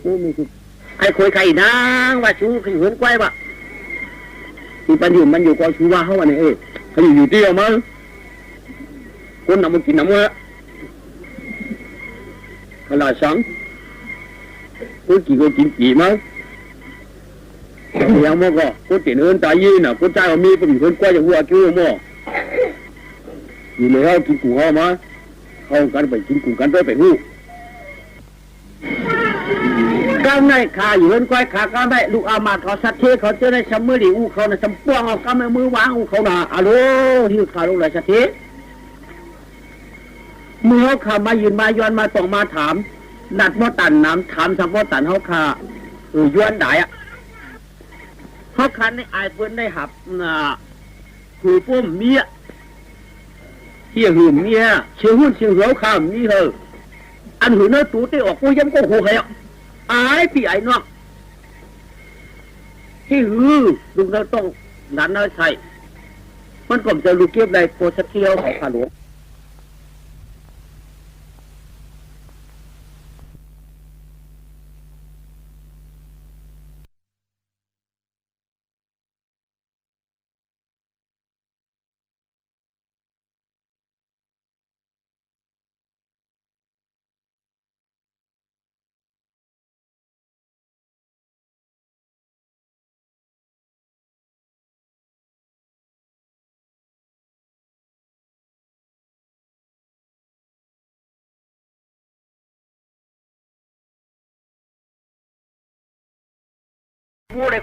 ชูมีชูไอ้คุยใครนางว่าชูขยุ่นกล้วยบ่ที่มันอยู่ก็ชูว่าเขาว่าเนี่ยเขาอยู่เดียวมั้งคนนำมากินน้ำมันขนาดสังคนกินกี่มั้งยังมั้งก็คนติดเงินตายยี่น่ะคนใจเขามีเป็นคนกล้วยอย่างวัวกิ้วมั้งอยู่เลยเขากินกุ้งเขามาเขากันไปกินกุ้งกันด้วยไปหู้ก้าวในขาอยู่เล่นก้อยขาก้าวได้ลูกอามาเขาสัตเทเขาเจอในชั้มมือดีอูเขาในชั้มป้วงเอาก้าวมือวางอูเขาหนาอะโลที่ขาลูกเลยสัตเทเมื่อเขาขามายืนมาย้อนมาตองมาถามนัดมอตันน้ำถามสักมอตันเขาขาย้อนได้อะเขาคันในไอเปิ้ลได้หับคือปุ้มเมียเที่ยหืมเมียเชื่อหุ้นเชื่อเหวข้ามนี่เถอะอันหือเนื้อตูได้ออกกูย้ำก็หูเหยอายพี่ไอ้นอกที่หือลุงเราต้องนั้นน้อยใส่มันก็จะลูกเก็บได้โพสเทียวของข้าหลวง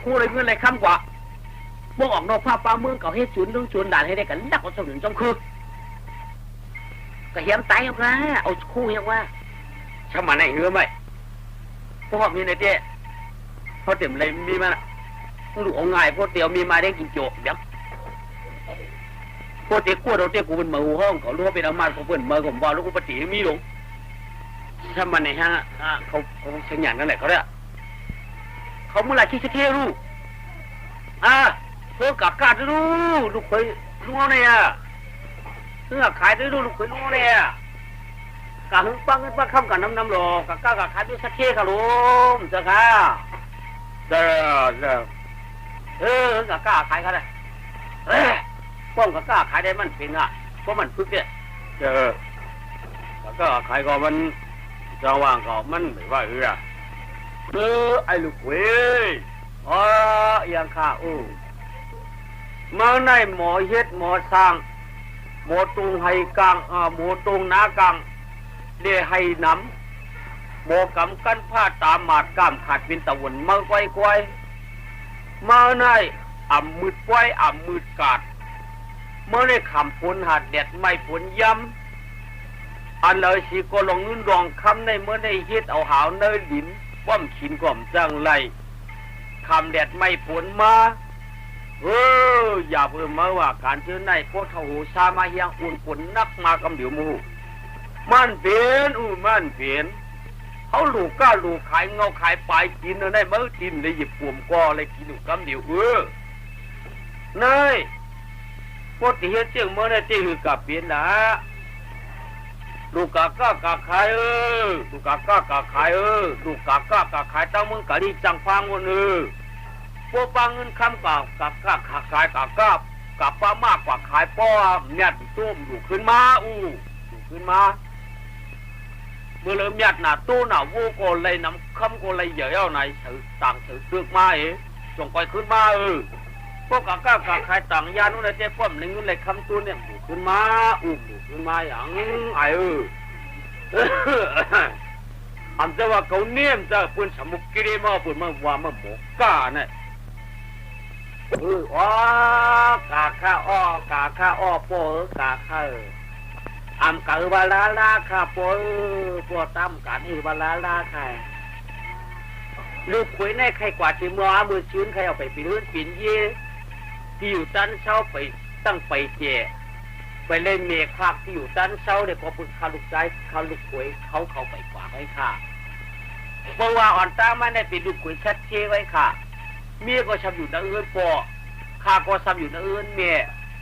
คู่เลยเงินเลยคำกว่าเมื่อออกนอกภาพปลาเมืองเก่าให้ศูนย์ต้องศูนย์ด่านให้ได้กันดักเอาสมุนจงคือกระเหียมตายเอาละเอาคู่ยังว่าช่างมันไหนเหือไหมพวกมีในเจ๊เขาเต็มเลยมีมาลูกเอาง่ายพวกเตียวมีมาได้กินโจกเดี๋ยวพวกเตี้ยกู้เราเตี้ยกูเป็นมือห้องเขารู้ว่าเป็นอามาตย์เขาเป็นมือผมบอกแล้วกูปฏิมีหลงช่างมันไหนฮะเขาเชียงหยางนั่นแหละเขาเนี่ยเขาเมื่อไรคิดจะเที่ยวรู้เพื่อกับการรู้ลูกเคยรู้เนี่ยเพื่อขายด้วยลูกเคยรู้เนี่ยกะหึงปังกันปังคำกับน้ำหลอกกะก้ากับขายด้วยสักเที่ยวค่ะลุงเจ้าค่ะกะก้าขายกันเลยป้องกะก้าขายได้มันเป็นเพราะมันพึกเนี่ยกะก้าขายก็มันจะว่างก็มันไม่ว่าไอ้ลูกเว้ยยังข้ามาในหมอเฮ็ดหมอสร้างหมอตรงให้กลางหมอตรงหน้ากลางเดให้น้ำหมอกำกันผ้าตามหมาดก้ามขาดเป็นตะวันมาไกวมาในมืดไว้มืดกาดเมื่อได้ขำฝนหาดแดดไม่ฝนย้ำอันเลยสิก็ลงนุ่นรองคำในเมื่อได้เฮ็ดเอาหาวเนยดินป้อมขินก่อมจังไรคำแดดไม่ผลมาอย่าเพิ่มมาว่าการเชื่อในพวกเท่าหูชามาเฮียงอุ่นฝนนักมากำเดี๋ยวมูมันเป็นมันเป็นเขาลูกก้าลูกขายเงาขายปลายกินในเมื่อกินเลยหยิบปุ่มก้อเลยกินกำเดี๋ยวเนยพวกที่เฮ็ดเจ้าเมื่อได้ที่หือกับเปลี่ยนนะลูกกากาขายลูกกากาขายลูกกากาขายตั้งมึงกะรีจังฟังวันพวกปังเงินคำกากาขายกาป้ามากกว่าขายป้อเนี่ยตุ้มอยู่ขึ้นมาอยู่ขึ้นมาเมื่อเริ่มยัดหนาตู้หนาวูโกเลยน้ำคำโกเลยเยอะๆไหนถือต่างถือเสือกมาส่งไปขึ้นมาพวกกากาขายต่างยานุเลยเจ๊ป้อมหนึ่งเลยคำตู้เนี่ยอยู่ขึ้นมาอยู่ขึ้นมาอย่างอันจะว่าเขาเนียมจะปุ่นสมุกกิริมาปุ่นมาว่ามาหมกก้าเนี่ยกาข้าอ้อกาข้าอ้อโป้กาข้ากะบาลาลาข้าโป้ปวดตั้มกันบาลาลาใครลูกคุยในใครกว่าที่มือชื้นใครเอาไปปีนปีนเย่ที่อยู่ตันเช้าไปตั้งไปเจไปเล่นเมฆภาคที่อยู่ตันเช้าเนี่ยพอปุ่นข้าลูกใจข้าลูกคุยเขาไปกว่าให้ข้าเพราะว่าอ่อนตาไม่ได้ไปดูคุยชัดเจนไว้ค่ะเมียก็ชำอยู่ในเอื้อนปอข้าก็ชำอยู่ในเอื้อนเมีย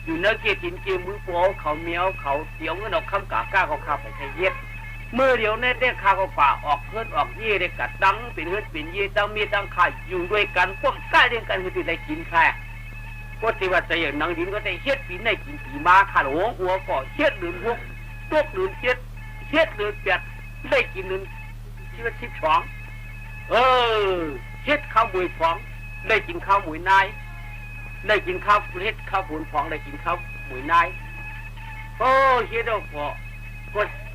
อยู่ในเกียรตินเกียมือปอเขาเมียวเขาเสียวเงินออกคำกาก้าเขาข้าไปใช้เย็ด มือเดียวในเด็กข้าก็ป่าออกเฮือนออกยี่เด็กกัดดังปิ่นเฮือนปิ่นยี่ตั้งมีตั้งข่ายอยู่ด้วยกันพวกใกล้เรียงกันคือที่ได้กินแค่ก็ที่ว่าจะอย่างนังดินก็ได้เฮ็ดปีได้กินปีมาขาหลวงหัวก่อเฮ็ดเดือนหกตกเดือนเจ็ดเฮ็ดเดือนแปดได้กินเดือนชีวิต12เฮ็ดข้าวมวยฟองได้กินข้าวมวยนายได้กินข้าวเฮ็ดข้าวผุนฟองได้กินข้าวมวยนายเฮ็ดเอา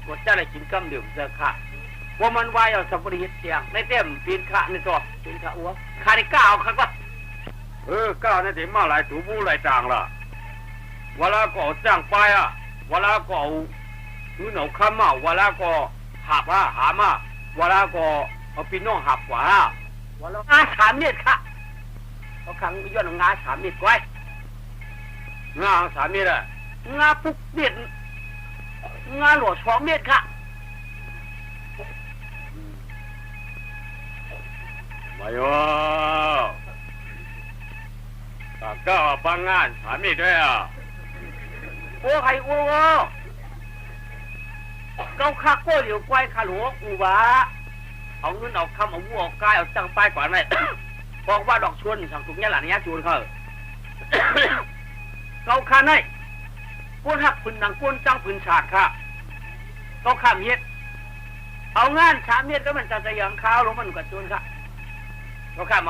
ก็จะได้กินกำเดียวเจอค่ะว่ามันวายเอาสัมปริเฮ็ดเสียงในเต็มปีนขาในตัวปีนขาอ้วขาได้ก้าวครับว่าก้าวนั่นเดี๋ยวมาหลายถูบูหลายต่างล่ะเวลาก็จ้างไปเวลาก็คือหนูข้ามเวลาก็หับหามาเวลาก็เอาปีน้องหับกว่าเวลางา3 เมตรค่ะเขาขังย้อนงา3 เมตรไว้งา3 เมตรงาปุ๊บเม็ดงาหลวง2 เมตรค่ะมาโยก็ปังงาน3 เมตรด้วยโอ้ใครโอ้เขาคักโก้อยู่ไกวขาหลวงอูวะเอาเงินเอาคำเอาวัวเอากายเอาตั้งป้ายก่อนเลยบอกว่าดอกชวนสั่งถุงนี้หลานนี้ชวนเขาเขาคันให้ก้นหักพื้นดังก้นจังพื้นฉาดค่ะเขาข้ามเฮ็ดเอางาน3 เมตรก็มันจะยังข้าวลงมันกระชวนค่ะเขาข้าม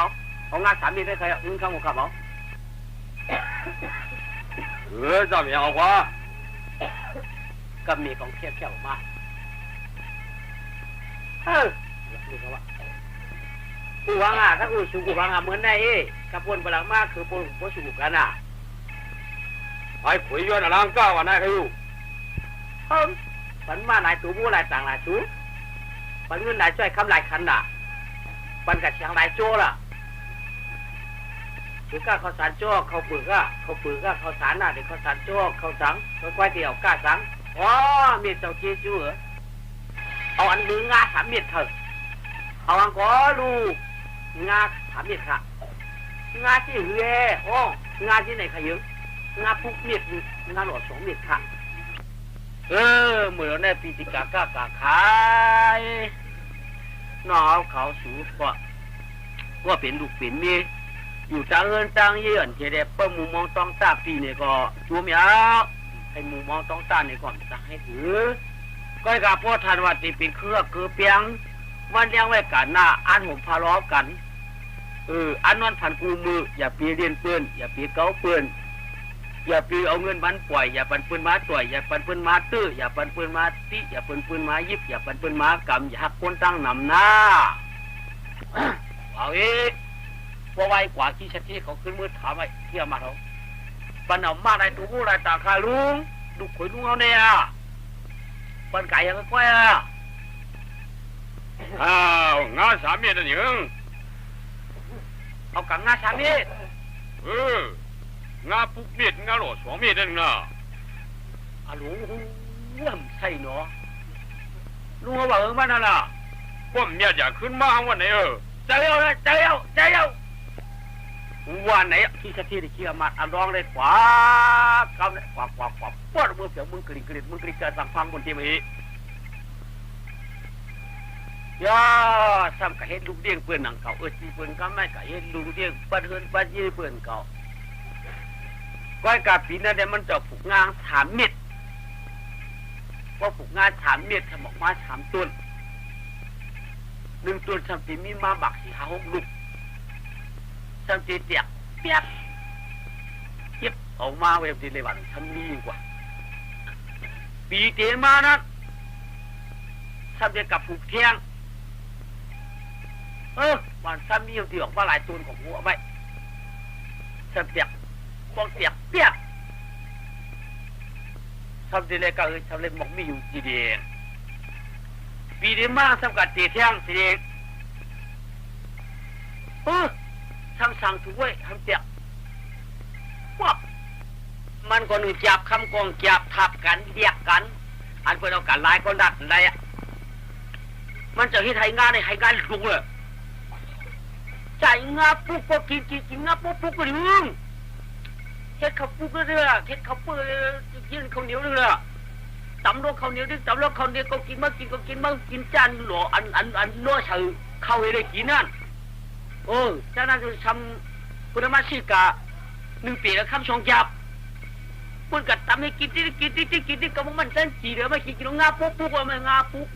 เอางาน3 เมตรได้ใครเงินข้ามข้ามจะมีเอาวะก็มีของเทียบเทียบออกมาดูเขาว่ากูวางถ้ากูสูกูวางเหมือนในกระปนพลังมากคือปนกูสูกันไอ้ขุยย้อนอะไรก้าววันไหนเขาอยู่ปันมาไหนตัวบูไหนต่างไหนชูปันเงินไหนช่วยคำไหนขันปันกับเชียงไหนโจ้ล่ะถือก้าเขาสารโจ้เขาปืนก้าเขาสารเด็กเขาสารโจ้เขาสังเขาควายเดี่ยวก้าสังมีเจ้าเจี๊ยจูเอาอันนึงงา3 เมตรเถอะเอาอังกอลูงา3 เมตรค่ะงาที่เหืองาที่ไหนขยึงงาปุ๊กเม็ดงาหลอด2 เมตรค่ะเมื่อในปีติกากากาขายนอเขาสูบก็เป็นลูกเป็นเมียอยู่ต่างเงินต่างเยื่อนเจเดปมุมมองต้องตาปีเนี่ยก็จูมยาวให้มุมมองต้องตาในก่อนสั่งให้ถือก็ให้กับพ่อทันวัดที่เป็นเครือคือเปียงวันเลี้ยงไว้กันหน้าอันห่มพาล้อกันอันนอนผันกูมืออย่าปีเรียนเปื้อนอย่าปีเก้าเปื้อนอย่าปีเอาเงินมันปล่อยอย่าปันปืนมาต่อยอย่าปันปืนมาตื้ออย่าปันปืนมาตีอย่าปันปืนมายิบอย่าปันปืนมากำอย่าหักคนตั้งนำหน้าเอาพอไวกว่าที่ชัดที่เขาขึ้นมือถามไว้เที่ยวมาเขาปันเอามาในตัวผู้ไรต่างคาลุงดูข่อยลุงเอาเนี่ยปันไก่ยังก้อยงา3 เมตรนั่นยังเอากังงา3 เมตรง าปุ๊กเม็ดงาหลอด2 เมตรนั่นนะลุงใช่เนาะลุงเขาบอกมันนั่นน่ะผมอยากขึ้นมาวันไหนใจเอาวันไหนที่ชัดที่ได้เชื่อมาร้องเลยขวากำเลยขวาปวดมือเสียมึงกรีดเกิดสั่งฟังบนทีมีย่าซ้ำกับเห็ดลูกเดี้ยงเปื่อนหนังเก่าจีเปื่อนก็ไม่กับเห็ดลูกเดี้ยงปัดเฮือนปัดยี่เปื่อนเก่าก้อยกับปีนั้นเดี๋ยวมันจะผูกงา3 เมตรว่าผูกงา3 เมตรทำออกมา3 ต้น1 ต้นทำตีมีมาบัก4 5 6 ลูกทำตีเตียกเปียกเก็บออกมาเวฟทีเลยวันทำดีกว่าปีเตมานะทำเดียกับผูกเทียงวันซ้ำนี่ที่ออกมาหลายต้นของหัวไปทำเตียกปองเตียกเปียกทำดีเลยก็ทำเลยมองไม่อยู่จีเดียปีเตมาทำกับตีเทียงจีเดียทำสั่งถูกไว้ทำเตียกว่ามันก็หนึ่งจับคำกองจับทับกันเรียกกันอันเพื่อนเอากันลายก็ดัดอะไรมันจะให้ไทยงานในไทยงานลุงเลยใจงาปุ๊บก็กินงาปุ๊บก็ดึงเฮ็ดเขาปุ๊บเรื่อยเฮ็ดเขาเปื่อยยื่นเขาเหนียวเรื่อย ตำรวจเขาเหนียวดึกตำรวจเขาเหนียวก็กินมากินจานหล่ออันล้อเฉยเข้าให้ได้กินนั่นจากนั้นจะทำพุทธมาชิกะ1 ปีแล้วคำชงจับปุ่นกัดตำให้กินที่ก็มันเส้นจีเดี๋ยวไม่กินงาปุ๊กว่าไม่งาปุ๊ก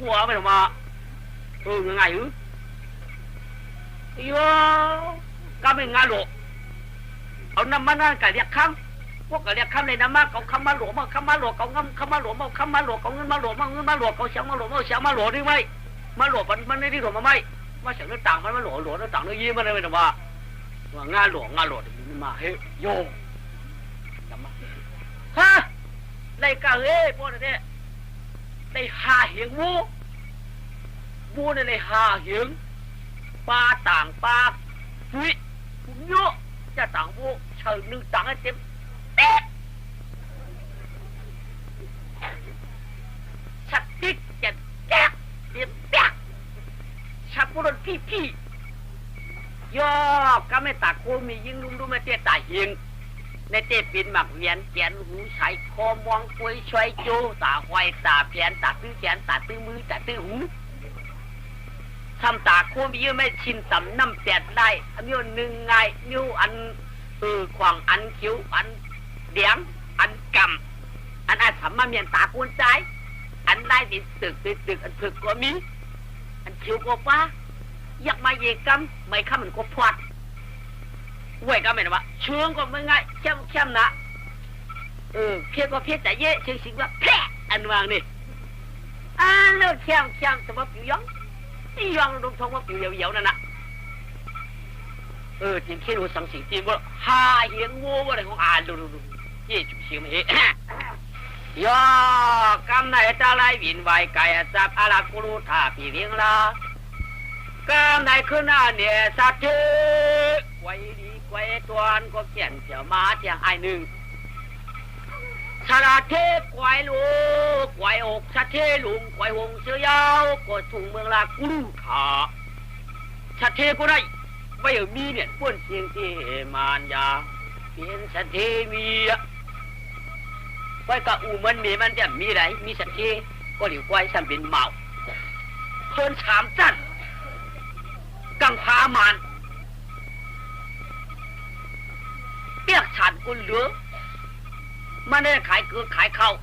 หัวไม่หรอมาง่ายหรือโย่ก็ไม่งาหลอกเอาน้ำมันนั่นกัดเรียกคำพวกกัดเรียกคำในน้ำมันเขาคำมาหลอกมาคำมาหลอกเขาคำมาหลอกมาคำมาหลอกเขาเงินมาหลอกมาเขาเสียงมาหลอกได้ไหมมาหลอกมันไม่ได้หลอกมาไหมมาเสียงต่างมันมาหลอกต่างเนื้อยิ้มมันเลยนะว่างาหลอกมันมาเฮ้ยโยจำมาฮะในกะเฮ้พวกนั้นเนี่ยในหาเหียงวูในหาเหียงปลาต่างปลาฟุ้ยเยอะจะต่างวูเชิงนึงต่างให้เต็มเต๊ะชักติ๊กจะแจ๊กเต็มแป๊กชักพวกนั้นพี่ย่อก็ไม่ตาโคมียิงลุงดูไม่เตี้ยตาเหียงในเตปินหมักเวียนแขนหูใช้คอมองปุยช่วยโจตาหอยตาแขนตาตื้อแขนตาตื้อมือตาตื้อหูทำตาโคมีเยอะไม่ชินต่ำน้ำแตดได้นิ้วหนึ่งไงนิ้วอันขวางอันคิ้วอันเดียงอันกำอันอาจทำมาเมียนตาคูนใจอันได้ติดตึกอันถึกก็มีอันคิ้วก็ฟ้าอยากมาเยกัมไม่ข้ามันก็พอดเว้ยก็ไม่นะวะเชื่องก็ไม่ง่ายเข้มนะเพี้ยก็เพี้ยแต่เย่เชื่อสิว่าแพ้อันวางนี่เลิกเข้มแต่ว่าผิวย้องนี่ย้องลงท้องว่าผิวเหี่ยวนั่นนะจริงแค่รู้สังสีจริงว่าหาเหียงวัวอะไรของดูเย่จุ่มเสียงเฮ้ย่อกำไหนจะไล่วินไวไก่จับอาลากุลูธาปีเวียงลากำไหนขึ้นเนี่ยสัตว์เทไว้ดีไว้ตัวนั้นก็เขียนเสียมาเสียงไอหนึ่งชาลาเทไว้ลูกไว้อกชาเทลุงไว้หงเสือยาวก็ถุงเมืองลากุลูขาชาเทก็ได้ไม่มีเนี่ยป้วนเสียงที่มานยาเปลี่ยนชาเทมีไว้กับมันมีมันจะมีไรมีชาเทก็หลิวไว้ฉันเป็นเมาเพิ่นถามจันกังพามานเปียกฉันกุนเหลือมันได้ขายเกลือขายข้าว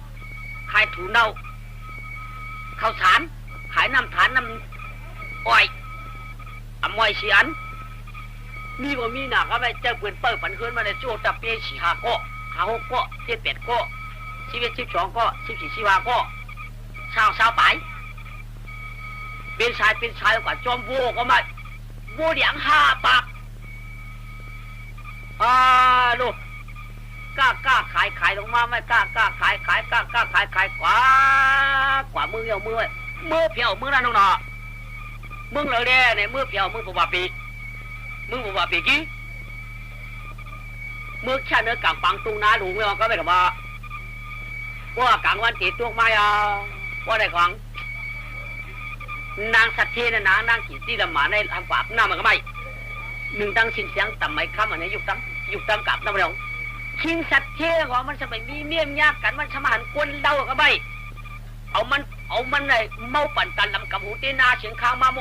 ขายถูเน่าข้าวสารขายน้ำฐานน้ำอ้อยอมวยเสียนมีบ่มีหนักก็ไปเจอปืนเปิดปันคืนมาในโจ้จับเปี้ยฉีหาก็หกก็7-8ก็11-12ก็14-15ก็ชาวไปเป็นชายกว่าจอมวัวก็มาวัวเลี้ยง5 ปากลูกกล้าขายลงมาไม่กล้าขายกล้าขายกว่ามือเหี่ยวมือเพียวมือนั่นน่ะมึงเลยเด้เนี่ยมือเพียวมือบ่ว่าปีมึงบอกว่าปีกี้มึงแค่เนื้อกางปังตุงนาหลวงไม่ว่าก็ไม่หรอกว่ากางวันตีตัวไม่ว่าได้ของนางสัตย์เทนะนางขีดที่ละหมาในทางปากหน้ามันก็ไม่1ตั้งชินเสียงต่ำไม่ค้ำอันนี้ยุบตั้งกับน้ำมันของชินสัตย์เทของมันจะไม่มีเมี่ยมยากกันมันสมานกวนเดาก็ไม่เอามันเลยเมาปั่นตันลำกับหูเตนาเสียงค้างมาโม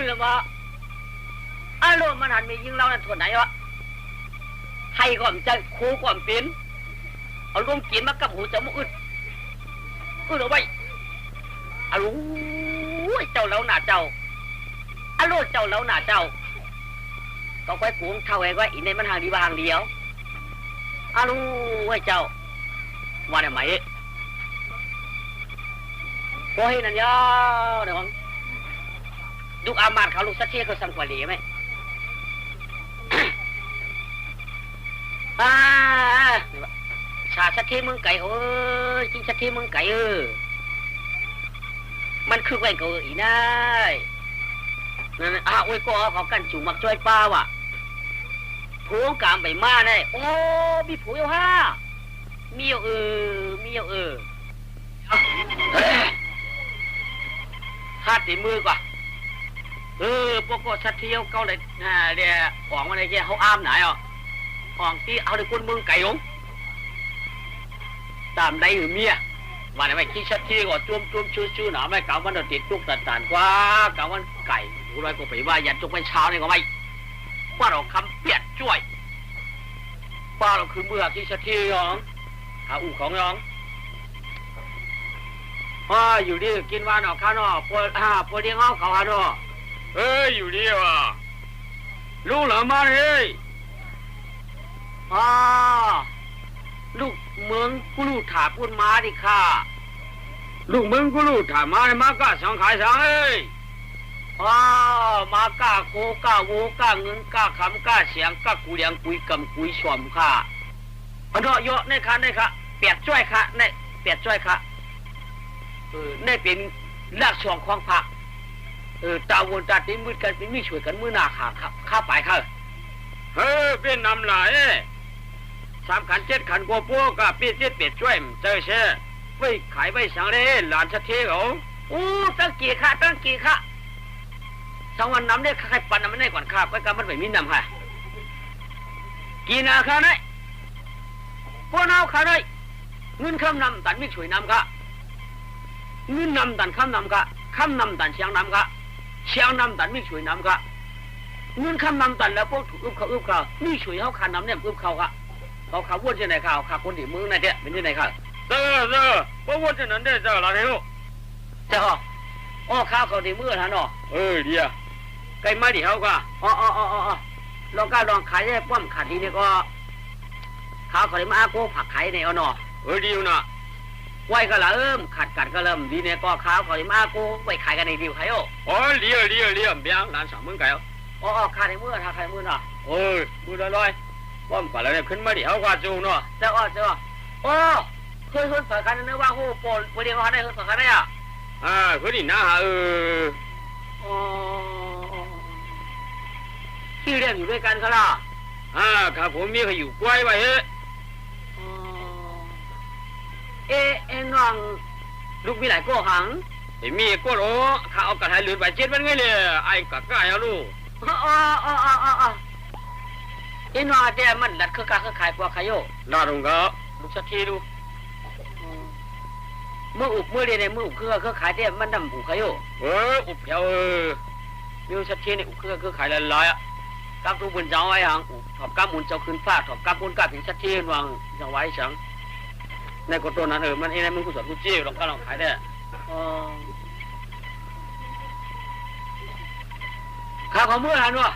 แล้วว่าอารมณ์มันหันมียิงเราในส่วนไหนวะให้ก่อนใจคูก่อนเป็นเอาลมกินมากับหูจะมุดเอาไว้อาลูเจ้าแล้วหน้าเจ้าอาลูเจ้าแล้วหน้าเจ้าก็ค่อยกูงเท่าไว้อีในมันห่างดีบางเดียวอาลูให้เจ้าว่าได้ไหมพอให้นั่นยาวเดี๋ยวลูกอามาดเขาลูกสัตย์เชี่ยเขาสั่งกว่าดีไหมชาสัตย์เชี่ยมึงไก่จริงสัตย์เชี่ยมึงไก่มันคือไก่เกออีน่ายนั่นโอ้ยก็เขากันจุ่มมักช่วยป้าว่ะผัวกามไปมาได้โอ้มีผัวอยู่มีอยู่หัดตีมือกว่าพวกก็สัตย์เที่ยวเกาเลยเดี๋ยวของอะไรแกเขาอ้ามไหนของที่เอาในคนเมืองไก่หง ตามได้หรือเมียวันไหนไม่คิดชัดที่ก็จุ่มชื่อหนาไม่เก่ามันติดตุกตันกว่าเก่ามันไก่กูเลยก็ไปว่ายันจุกไปเช้านี่ก็ไม่ว่าเราคำเปียดช่วยป้าเราคือเมื่อคิดชัดที่ยองหาอู่ของยองอยู่ดีกินวานออกข้างนอกพวเลี้ยงเอาเขาหาเนาะ เอ้ยอยู่ดีว่ะ ลูกเหรอมาเลยลูกเมืองกูลูกถาพูดมาดิค่ะลูกเมืองกูลูกถามาเลยมาก้าสังขายสังเอ้ยมาก้าโคก้าโวก้าเงินก้าคำก้าเสียงก้ากูเลี้ยงกุยกำกุยชวมค่ะพนอเยอะในค่ะในค่ะเปียดจ้อยค่ะในเปียดจ้อยค่ะในเป็นรากช่วงของพระตาวนตาตีมืดกันเป็นมีช่วยกันมือหน้าขาครับข้าไปค่ะ เฮ้ยเป็นนำหลาย3 ขัน 7 ขันกว่าพวกก็เปียดเปียดช่วยเจอเช่ไว้ขายไว้สังเลยหลานชัดเทเขาตั้งกี่ค่ะสังวันน้ำเนี่ยใครปั่นน้ำมันได้ก่อนข้าก็การมันไม่มีน้ำค่ะกี่นาข้าได้พวกเราข้าได้เงินคำนำตันไม่ช่วยน้ำค่ะเงินนำตันคำนำค่ะคำนำตันเชียงนำค่ะเชียงนำตันไม่ช่วยน้ำค่ะเงินคำนำตันแล้วพวกถูกอึบเขาไม่ช่วยเขาขันน้ำเนี่ยอึบเขาค่ะเขาขับวนที่ไหนข่าวขับคนที่มือไหนเด้เป็นที่ไหนค่ะเจ้เพราะว่าจะนั้นได้เจ้าละเท่าเจ้าข้าวเขาที่มือท่านเดียไก่มาดิเขาก็ลองลองขายได้ป้อมขาดทีนี่ก็ข้าวเขาที่มาโก้ผักขายในดีอยู่นะไว้ก็ละขัดกันก็เริ่มดีเนี่ยก็ข้าวเขาที่มาโก้ไว้ขายกันในดิวขายเดียเบี้ยร้านสั่งมึงไก่ขาดในมือถ้าขายมือมือลอยป้อมก่อนแล้วเนี่ยขึ้นมาดิเขากว่าจูเนาะเจ้าเคยสอนกันนึกว่าโหโปนเรียนเขาได้สอนกันได้คือดินะที่เรียนอยู่ด้วยกันเขาล่ะครับผมมีเขาอยู่กล้วยไว้น้องลูกมีหลายก้หังมีก้โหข้าเอากระถางหรือใบเจ็ดมันไงเลยไอ้กะก้าเอาลูกน้องเจ้มันดัดคือการคือขายกว่าขายโยน่ารงก็ลูกสักทีดูเมื่ออุบเมื่อเรียนในเมื่ออุบคือขายเจ้มันดำอุบขายโยอุบเจ้ามีสักทีนี่อุบคือขายละลายกำทุบุญเจ้าไอ้หังอุบถอบกำบุญเจ้าขึ้นฟ้าถอบกำบุญกาถึงสักทีวางจังไว้ฉังในกฎตัวนั้นมันไอ้มึงกุศลกุจี้ลองก็ลองขายได้ข้าของเมื่อหันวะ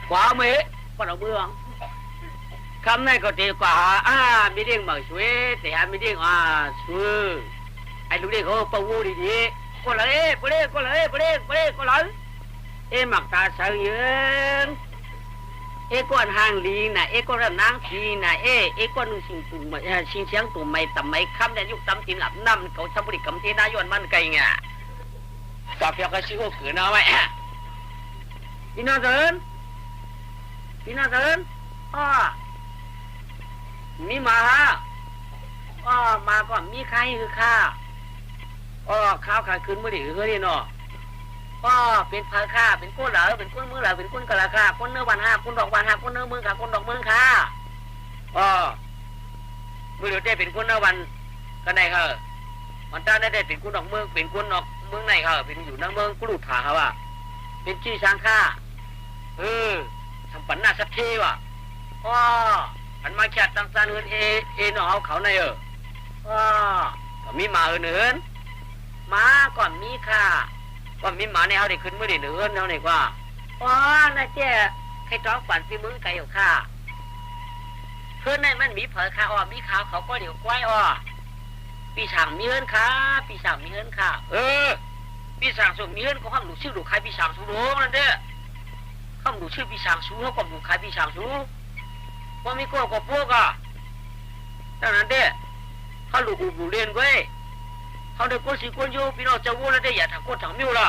ขวามือปนเอาเมืองคำนั้นก็ดีกว่ามีเรื่องมาช่วยแต่มีเรื่องช่วยไอ้ลูกเด็กเขาประวูดีๆก็เลยก็เลยหมักตาเสียงก้อนห่างลีน่ะก้อนนางพีน่ะก้อนสิงตุ่มชิงเสียงตุ่มไม่ต่ำไม่คำเนี่ยยุคต่ำจีนหลับน้ำเขาชาวบุรีกำที่นายวนมันไกลเงี้ยจับยากระชิโก้ขืนเอาไว้พี่น้าเดินมีมามาก่อนมีใครคือข้าข้าวขายคืนเมื่อดีคือนี่เนาะเป็นพาข้าเป็นก้นเหลาเป็นก้นมือเหลาเป็นก้นกะลาข้าก้นเนื้อวันห้าก้นดอกวันห้าก้นเนื้อมือขาก้นดอกมือข้ามือเดี๋ยวได้เป็นก้นเนื้อวันกันไหนค่ะมันได้เป็นก้นดอกมือเป็นก้นดอกมือไหนค่ะเป็นอยู่น้ำเมืองกลุดผาค่ะว่าเป็นชี้ช้างข้าทำปันหน้าสักทีว่ะอันมาแค่ตั้งซานเงินหนอเขาในก็มีมาเหินมาก่อนมีค่ะก็มีหมาในเขาได้ขึ้นเมื่อได้เหินเขาเนี่ยว่าน่าเจ๊ใครจ้องฝันซีมึงไก่อยู่ค่ะเพื่อนนั่นมันมีเผยค่ะมีขาวเขาก็เดี๋ยวกล้วยปีฉางมีเหินค่ะปีฉางมีเหินค่ะปีฉางส่งมีเหินก็ห้ามดูชื่อดูใครปีฉางสูงนั่นเด้อข้ามดูชื่อปีฉางสูเขาก็ดูใครปีฉางสูว่ามีก็พวกดังนั้นเด้เขาลูกอุบเรียนไว้เขาได้ก้นสีก้นโยพี่น้องจะวู้แล้วได้อย่าถักก้นถังมิ้วละ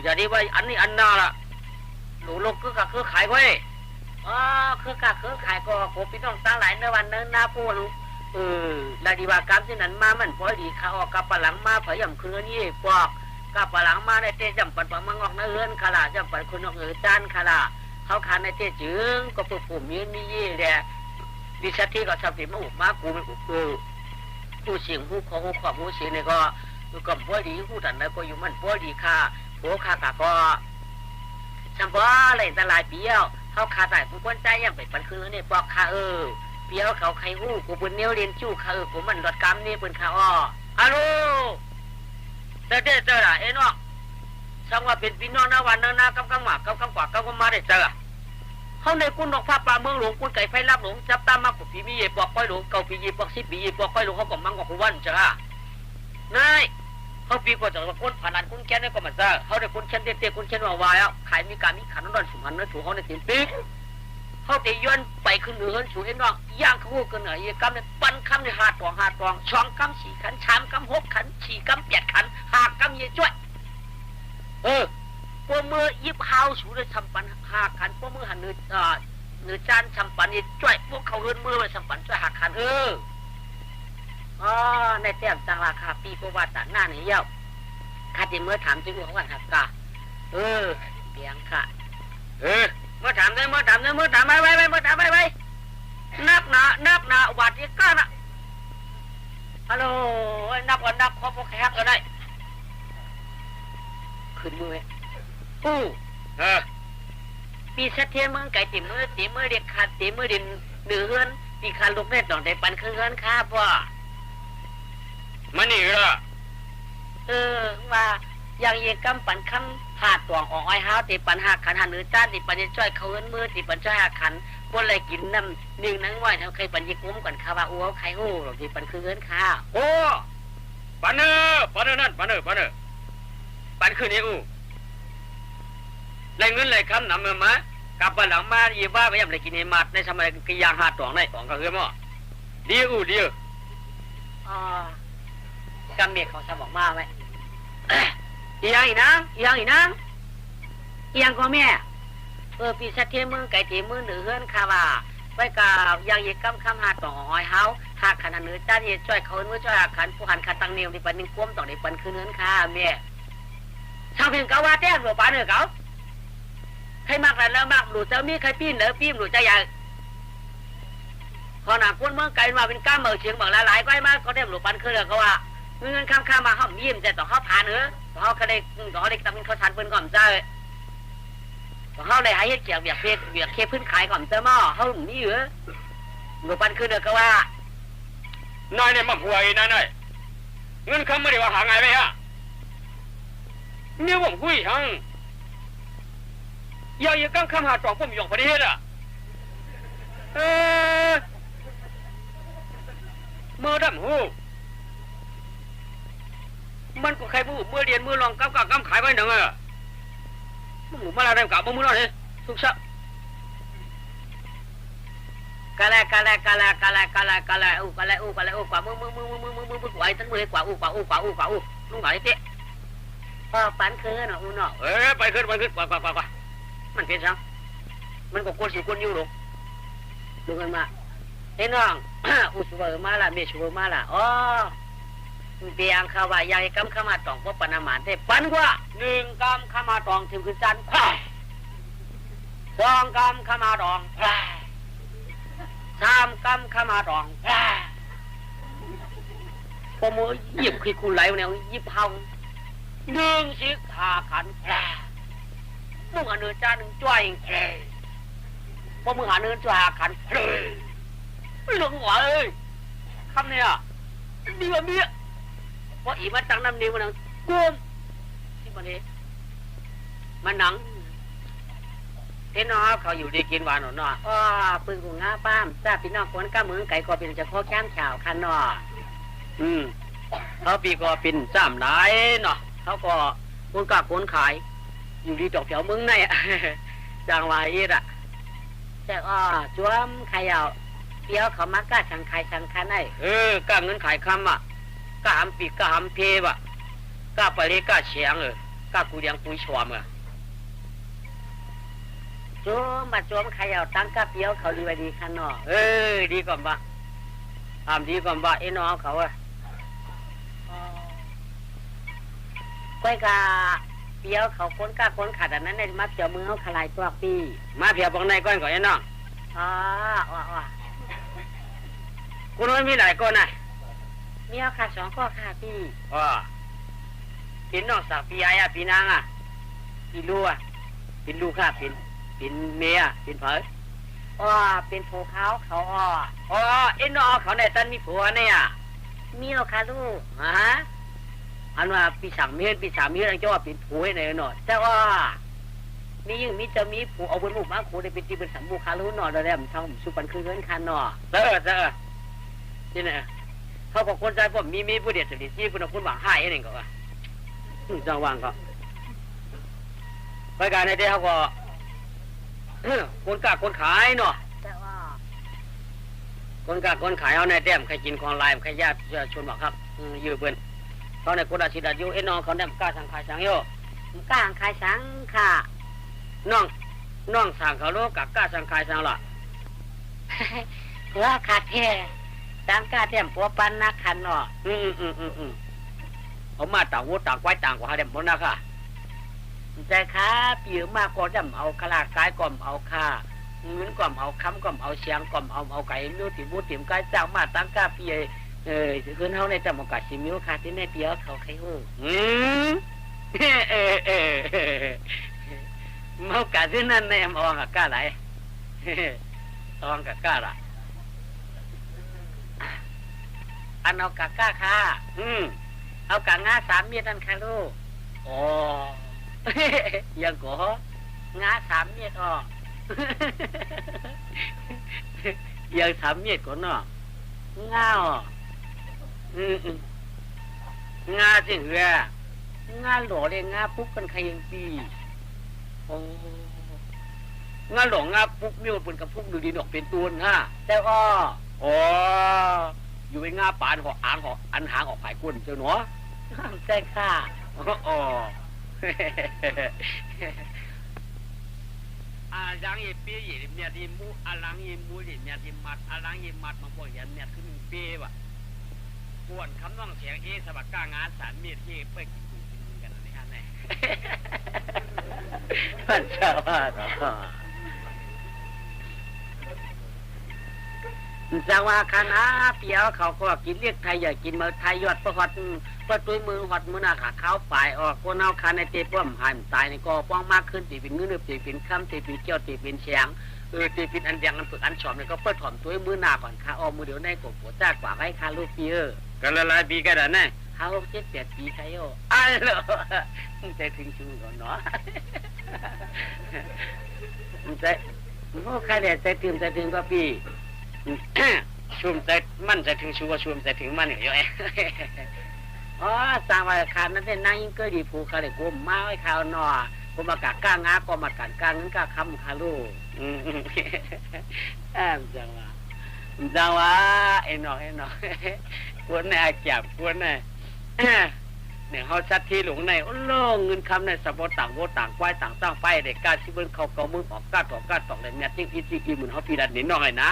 อย่าดีไว้อันนี้อันน่าละหลูกคือขายไว้คือขายก็พี่น้องตั้งหลายในวันนั้นนาพูนดาดีว่ากรรมที่นั้นมามันพอดีเขาออกกับปลังมาเผยย่ำคืนนี่ปอกกับปลังมาได้เตะจำปัดปังมังออกเนื้อขลาจำปัดคนออกจานขลา เขาขาในเที่ยจึงก็ผู้ผู้มีนี่ยี่แหละดิฉันที่ก็ชอบติมาอุบมากูไม่อุบผู้เสียงผู้ของผู้ขอบผู้เสียงเนี่ยก็บ่ดีผู้ดันแล้วก็อยู่มันบ่ดีค่ะผัวค่ะก็ฉันบ่อะไรแต่หลายปีแล้วเขาขาได้กูควรใจยังไปปันคืนแล้วเนี่ยบอกค่ะเปียวเขาใครหู้กูเป็นเนี้ยเรียนจู้ค่ะกูมันรถกรรมนี่เป็นค่ะฮัลโหลเจอละเนาะสังว่าเป็นพี่น้องนะวันนะกำกว่าก็มาได้เจอเขาในกุนดอกผ้าปลาเมืองหลวงกุนไก่ไฟลับหลวงจับตามมากกว่าปีมีเย่ปอกก้อยหลวงเก่าปีเย่ปอก10 ปีเย่ปอกก้อยหลวงเขาก็มั่งกว่าวันจ้านายเขาปีกว่าจะคนผ่านานคนแก่เนี่ยก็มาเจอเขาได้คนเช่นเตี้ยคนเช่นวายขายมีการมีขันนอนสุพรรณถูกเขาในตีนปีเขาตีย้อนไปขึ้นเหนือสูงเอ็นน้องย่างเขากันเหนือกำเนี่ยปั้นคำในหาตองช่องคำ4 ขัน3 กำ 6 ขัน4 กำ 8 ขัน5 กำเย่จ้วยพวกมือยิบข้าวสูเลยทำปัน5 ขันพวกมือหันเนื้อจานทำปันนี่จ้วยพวกเขาเลื่อนมือไปทำปันจ้วย5 ขันในเตี้ยมจังราคาปีประวัติหน้าเนี่ยเย้าข้าจะเมื่อถามจึงของวันหักกาเบียงค่ะเมื่อถามไปนับหนาวัดยี่ก้านะฮัลโหลนับขอพวกแขกก็ได้ขึ้นมือปีเสถียรเมืองไก่ตีมือเด็กขาดตีมือดินเหนือเฮือนปีขาดลูกแม่ต้องได้ปันเครื่องเฮือนข้าพ่อมันนี่เหรอว่าอย่างเยี่ยกำปันคำหาตวงออกอ้อยห้าวตีปัน5 ขันหันเนื้อจ้าตีปันจ้อยเขาเฮือนมือตีปันจ้อย5 ขันบนอะไรกินน้ำหนึ่งนังไหวเท่าใครปันยิกุ้มก่อนข้าว่าใครหรอกตีปันเครื่องเฮือนข้าปันนั่นปันคืนนี้ไรเงินไรคำนำมากลับมาหลังมายีว่าไปยังไรกินในมัดในสมัยกิยางหาตวงในของก็คือมั้งดีกำเมียเขาสมองมาไหมยังอีนางก็แม่ปีเสถียรเมืองไก่ถีมือเหนือเฮือนข้าว่าไปกับยังยีกำคำหาตวงอ้อยเฮาหาขันหันเนื้อจ้าที่จ้อยเขาเนื้อจ้อยขันผู้หันขันตังเนียวที่ปันนิ่งก้มต่อในปันคืนเฮือนข้าแม่ชาวเพียงเกาว่าแต้มหรือปานเนื้อเกาใครมากแล้วมากหลุดจะมีใครปีนปีมหลุดจะใหญ่ขอหนักคนเมืองไกลมาเป็นก้ามเมืองเชียงเมืองหลายๆก็ให้มากเขาได้หลุดปันคือเขาว่าเงินข้ามมาห้องยิ้มแต่ต่อเขาผ่านเขาเขาได้ตำเป็นเขาทานเพิ่นก่อนเจ้าเขาได้ให้เกี่ยวเบียกเคพื้นขายก่อนเจ้าหม้อเขาหนีหลุดปันคือเขาว่านายเนี่ยมาห่วยนายเงินคำไม่ได้ว่าหาไงไปฮะเนี่ยผมคุยทั้งอย่ากั้งคำหาตองผมยองพอดีเหรอเมื่อดำหูมันก็ใครพูดเมื่อเรียนเมื่อลองกำขายไว้หนึ่งมึงหมูมาอะไรกับมึงเลยทุกสักกะแลกว่ามึงกว่าทั้งมือกว่าลุงไหนเตะปันคืนเนาะเนาะไปขึ้นกว่ามันเป็นจังมันก็คนสิคนอยู่หรอกดูกันมาเฮ้น้องอุสเวอร์มาละเมชเวอร์มาละเบียงข้าวใหญ่กำข้ามาตองพวกปนามานเทปันกว่า1 กำข้ามาตองถึงขึ้นจัน2 กำข้ามาตอง3 กำข้ามาตองพอมือหยิบขี้คุณไหลเนี่ยหยิบเฮา1 สิ5 ขันมึงหาเนื้อจ้า1 จ้อยพอมึงหาเนื้อจ้า5 ขันเหลืองหัวเลยคำเนี่ยดีกว่าเมียพออีมาตั้งน้ำนิ้วมันกุ้มที่มันนี้มันหนังเห็นน้องเขาอยู่ดีกินหวานหน่อยปืนกูง่าป้ามทราบพี่น้องคนก้ามือไก่ก็เป็นจะข้อแก้มข่าวคันหน่อเขาปีก็เป็นจ้ามไหนเนาะเขาก็คนกล้าคนขายอยู่ดีดอกเขียวมึงในจางวายอีดแต่จ้วมขายเอาเปียวเขามากล้าชังขายชังคันได้กล้าเงินขายคำกล้าหำปีกล้าหำเพบกล้าไปเลยกล้าเฉียงกล้ากูเลี้ยงกูชวมจ้วมขายเอาตั้งกล้าเปียวเขาดีไปดีคันเนาะดีก่อนบ่ทำดีก่อนบ่น้องเขาก้อยกา เปียวเขาคนกล้าคนขาดอันนั้นในมาเจียวมือเขาขลายตัวปี มาเพียบอกในก้อนก่อนไอ้น้อง อ๋ออ๋อ คุณไม่มีหลายก้อนนะ มีเอาขา2ข้อค่ะพี่ อ๋อปีน้องสาวปียายปีนางปีลูกปีลูกค่ะปีเมียปีเผย อ๋อเป็นผูเขาเขาอ๋อ อ๋อไอ้น้องเขาในตันมีผัวเนี่ย มีเอาค่ะลูก ฮะอันว่าปีสามเมียอันเจ้าว่าเป็นผัวให้ไหนหน่อย แต่ว่ามียิ่งมีจะมีผูเอาบนหมู่มาผูได้เป็นที่เป็นสัมบูคารู้หน่อแล้วมันทำสุปันคือเงินคันหน่อ เออนี่นะเขาบอกคนใจผมมีผู้เดียดสนิทที่คุณคุณหวังให้เองก็ว่าจังหวังก็ไปการในเดียวก็คนกล้าคนขายเนาะ แต่ว่า คนกล้าคนขายเอาในแต้มใครกินของลายใครญาติชนบอกครับยืมเพื่อนเขาในคนอาชีพอายุเอ็นน้องเขาเนี่ยกล้าสั่งขายสั่งโย ก้างขายสังค่ะ น้องสั่งเขาโลกับกล้าสั่งขายสั่งล่ะ เพื่อขาดแท้ต่างกาเตรียมปัวปันนักคันหน่อ เขามาต่างวัวต่างไว้ต่างกว่าเด็กหมดนะค่ะ ใจค้าปีมากก็จะเอาขลากายก่อมเอาค่าเงินก่อมเอาคำก่อมเอาเสียงก่อมเอาไก่นิ้วติมูติมกายจ้างมาตั้งกาปีคืนเฮาในจำโอกาสสิมิ้วค่ะที่ในเปียเขาใครหู เมากาที่นั่นในมองกับกล้าไหลตองกับกล้าละ อันเอากะก้าค่ะเอากะงา3 เม็ดนั่นค่ะลูก อ๋อยังก่อง า3 เม็ดอ๋อ ยังทำเมียดก่อนเนาะ งาอ๋อง าสิเหือง าหล่อเลยงาปุ๊บกันใครยังปี โอ้งาหลงงาปุ๊บมีมันเป็นกับปุ๊บดูดีดอกเป็นตัวงา แต่ว่า อ๋ออยู่ในงาปานหอกอ่างหอกอันหางออกผายก้นเจ้าหนอ ใจค่ะ อ๋ออาลังยีปียีเนี่ยที่มูอาลังยีมูเนี่ยที่มัดอาลังยีมัดมาบอกยันเนี่ยคือ1 ปีว่ะปวนคำน้องเสียงสบักก้างานสารเมียที่ไปกินกันนี่ฮะเนี่ย ท่านเจ้าว่าจังว่าคณะเปียวเขาก็กินเรียกไทยอย่ากินมือไทยยอดประหอดประตุยมือหอดมือหน้าขาเขาปลายออกคนเอาคันในเตะป้อมหายตายในก็ป้องมากขึ้นตีเป็นเงือบตีเป็นคำตีเป็นเกี้ยวตีเป็นเสียงตีเป็นอันเดียงอันฝึกอันชอมเนี่ยก็เปิดถ่อมตัวมือหน้าก่อนขาออมือเดี๋ยวในกบหัวจ้ากว่าให้คาลูกเปีย กันละลายปีกันแล้วเนี่ย เขา7-8 ปีใช่โยอ้าวเหรอใจถึงชูก่อนเนาะใจโอ้ใครเนี่ยใจถึงกว่าปี ชุมใจมั่นใจถึงชัวชุมใจถึงมันอยู่ไอ้ อ๋อสร้างว่าคานนั้นได้นั่งยิ่งเกิดดีผูกเขาเลยกูมาไว้ข่าวหนอกูมากะก้างงาก็มากันก้างนั้นก็คำคาลูจังว่าไอ้หนอกวนในอาจับกวนในเนี่ยเขาชัดที่หลงในโอ้โล่เงินคำในสปอต่างโวต่างควายต่างตั้งไปเด็กกาชิเบิ้ลเขาเกามือออกกาตอกเลยเนี่ยจิ้งอีเหมือนเขาปีดันนิดหน่อยนะ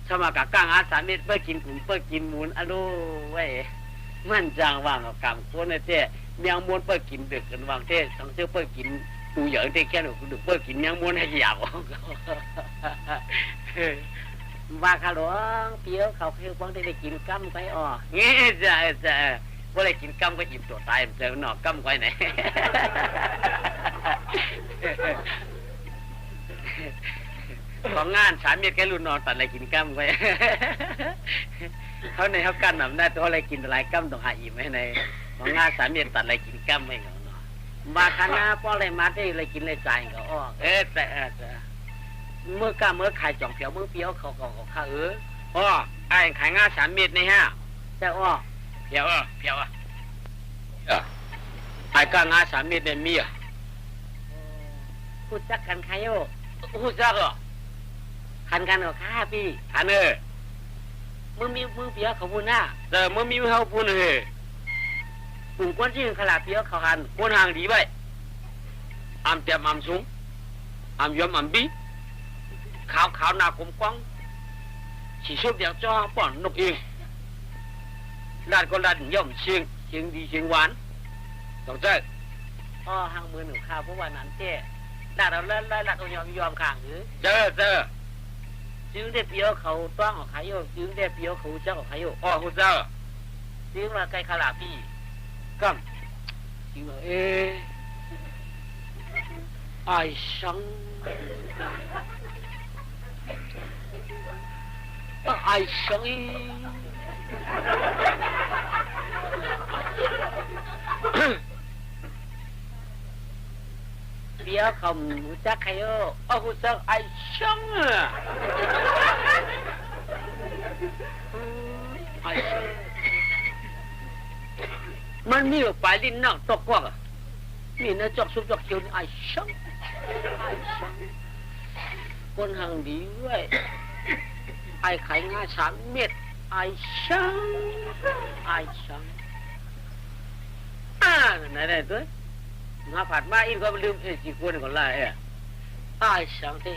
สมากะก้างอา3 เม็ดเพื่อกินถุงเพื่อกินมูลอะโลไว้มันจังว่างกับกำคนในเจ้เมียงมูลเพื่อกินดึกกันวางเจ้ทั้งเจ้าเพื่อกินตูเหยอะเจ้แค่หนูดึกเพื่อกินเมียงมูลให้ยาวว่าขลวงเปียวเขาเพียวบ้องได้กินกั้มไปอ๋องี้จะว่าได้กินกั้มก็หยิบตัวตายเจอหนอกกั้มไว้ไหนของงาน3 เม็ดแกรุ่นนอนตัดอะไรกินกั้มไว้เขาในเขากั้นหนำได้ตัวอะไรกินอะไรกั้มต้องหาอิ่มให้ในของงาน3 เม็ดตัดอะไรกินกั้มไม่เหงาเนาะมาคณะป้ออะไรมาได้อะไรกินอะไรใจก็อ้อแต่เมื่อกล้าเมื่อขายจ่องเปียวเมื่อเปียวเขาข้าอ๋อไอ้ขายงา3 เม็ดนี่ฮะ แต่อ้อ เพียวไอ้ก้างา3 เม็ดเนี่ยมีอ่ะ พูดจักกันใครโย หูจักเหรอ คันกันเหรอค่ะพี่ อันมึงเปียวเขาพูดหน้า แต่มึงมีเฮาพูนเฮ้ปุ่มก้นที่ขลาเปียวเขาหัน คนห่างดีไปอำเตียมอำสูงอำยมอำบีขาวหน้ากลมกว้างสีชุบเดียวจ้อป้อนนกเองลาดก็ลาดย่อมเชียงดีเชียงหวานต้องใจ อ้อหังมือหนูข้าวเพราะว่านั้นเจ้ลาดเอาเล่นลาดเอายอมข้างหรือ เจอจึงได้เปียวเขาต้องออกขายโยจึงได้เปียวเขาเจ้าออกขายโย อ๋อฮู้เจ้าจึงว่าไก่ขลาพี่ กัม จึงว่าไอ้สังไอ้สังเปียวเขาหูจักขายโยหูจักไอ้สังไอ้สังมันมีอยู่ปลายลิ้นนั่งตกกว่ามีเนื้อจอกซุปจอกเขียวไอ้ช่างคนหังดีเว้ยไอ้ไข่งา3 เม็ดไอ้ช่างไหนตัวงาผัดมาอีกก็ลืมจีคนก่อนละไอ้ช่างเท่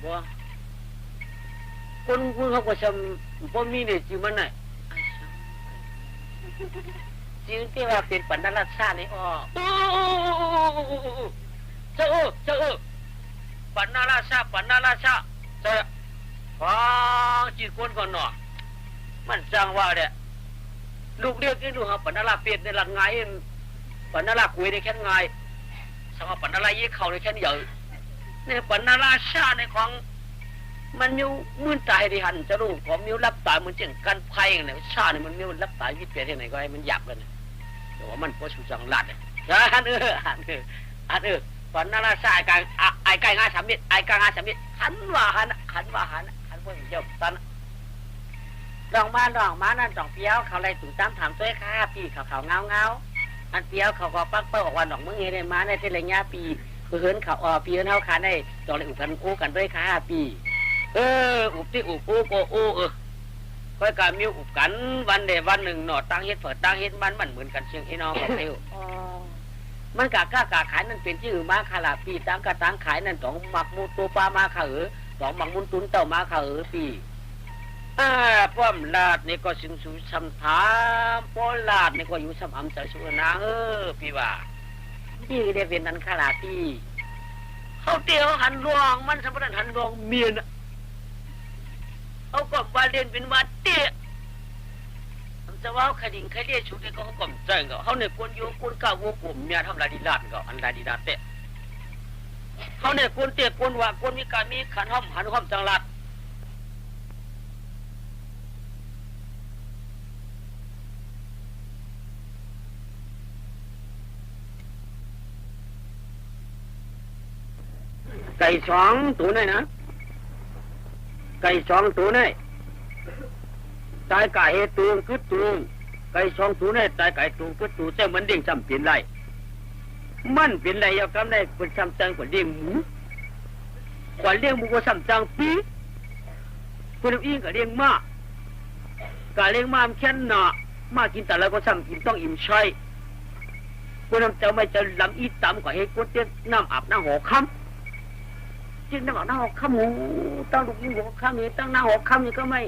บัวคนเขาก็ชมพอมีเนี่ยจีมันไหนจริงที่ว่าเป็นปัญญาลักษณะนี่อ๋อเจ้าปัญญาลักษณะเจ้าฟังจีคนก่อนหน่อมันจังว่าเนี่ยลูกเรียกนี่ดูครับปัญญาลักเปลี่ยนในหลังไงปัญญาลักคุยในแค่ไงสมมติปัญญาลักยี่เขาในแค่ใหญ่เนี่ยปัญญาลักษณะในของมันมีมือตายที่หันจะรู้ของมีรับตายมันเจ่งกันไพ่เนี่ยชาเนี่ยมันมีรับตายวิเศษที่ไหนก็ให้มันหยับกันแต่ว่ามันก็ชูจังหลัดเนี่ยหันตอนนั้นละสายกลางไอ้ไก่งา3 เม็ดไอ้กลางงา3 เม็ดขันว่าหันพวกเจ้าตันดอกมานั่นดอกเปี้ยวเขาอะไรถึงตามถามตัวข้าปีเขาเงาอันเปี้ยวเขาก็ปักเปิ้ลออกวันดอกมึงเงี้ยมาในเทเลญาปีเหินเขาปีเหินเขาขาได้ดอกเลยอุกันโอ้กันด้วยข้าปีอุบที่อุบโอ้ก็โอ้ค่อยการมีอุบกันวันเดวันหนึ่งหนอตั้งเฮ็ดเปิดตั้งเฮ็ดมันเหมือนกันเชียงไอ้น้องกับเตี้ยวมันกากขายนั่นเป็นชื่อมาคาลาปีตั้งกะตั้งขายนั่นสองหมักมูตัวปลามาขาสองหมักมุนตุนเต่ามาขาปีป้อมลาดนี่ก็สิงสูชำถามป้อลาดนี่ก็อยู่สำอำใจสุนาพี่ว่าพี่ได้เป็นนันคาลาปีเขาเตี้ยวหันรวงมันสมบูรณ์หันรวงเมียนเขาก็บาเรียนเป็นวัดเตี้ยจะว่าขดิ่งขดิ่งชุดนี้ก็เขาก็ใจเขาเนี่ยคนโยคนก้าวกลุ่มเนี่ยทำลายดีลาดก็อันลายดีลาดเตะเขาเนี่ยคนเตี้ยคนว่าคนมีการมีขันห้อมหันห้อมจังหลัดไก่2 ตัวนี่นะไก่2 ตัวนี่ตายไก่ตัวคือตัวไก่2 ตัวนี่ตายไก่ตัวคือตัวแต่มันเด้งจำเป็นไรมันเป็นไรเอาคำได้เป็นจำจังกว่าเลี้ยงหมูกว่าเลี้ยงหมูก็จำจังปีคนอีกก็เลี้ยงม้ากาเลี้ยงม้ามันแค่หนาม้ากินแต่ละก็จำกินต้องอิ่มใช่คนทำเจ้าไม่จะลำอีต่ำกว่าให้คนเตี้ยน้ำอาบน้ำหอคำจึงน้ำอาบน้ำหอคำหมูตั้งลูกยิ่งหอคำนี่ตั้งน้ำหอคำนี่ก็ไม่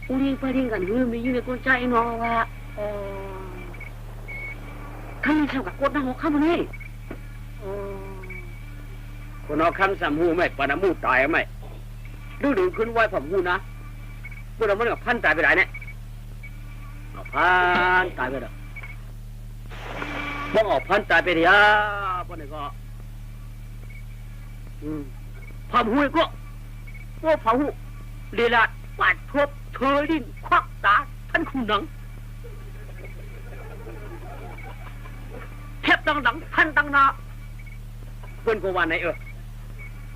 อุ้ยไปดิ้งกันมีอยู่ในคนใจน้องว่าข้ามีเท่ากับกดน้ำหอคำนี่คนเอาคำสามหูไหมปานามูตายไหมดูขึ้นไหวผมหูนะพวกเรามันกับพันตายไปไหนเนี่ยพันตายไปแล้วบ้องออกพันตายไปเดียวพวกนี้ก็ผมหูก็ว่าผมหูเรียดปาดทบเธอลิ้นควักตาท่านคุณหนังแทบดังท่านดังนาเพื่อนก็ว่าไหน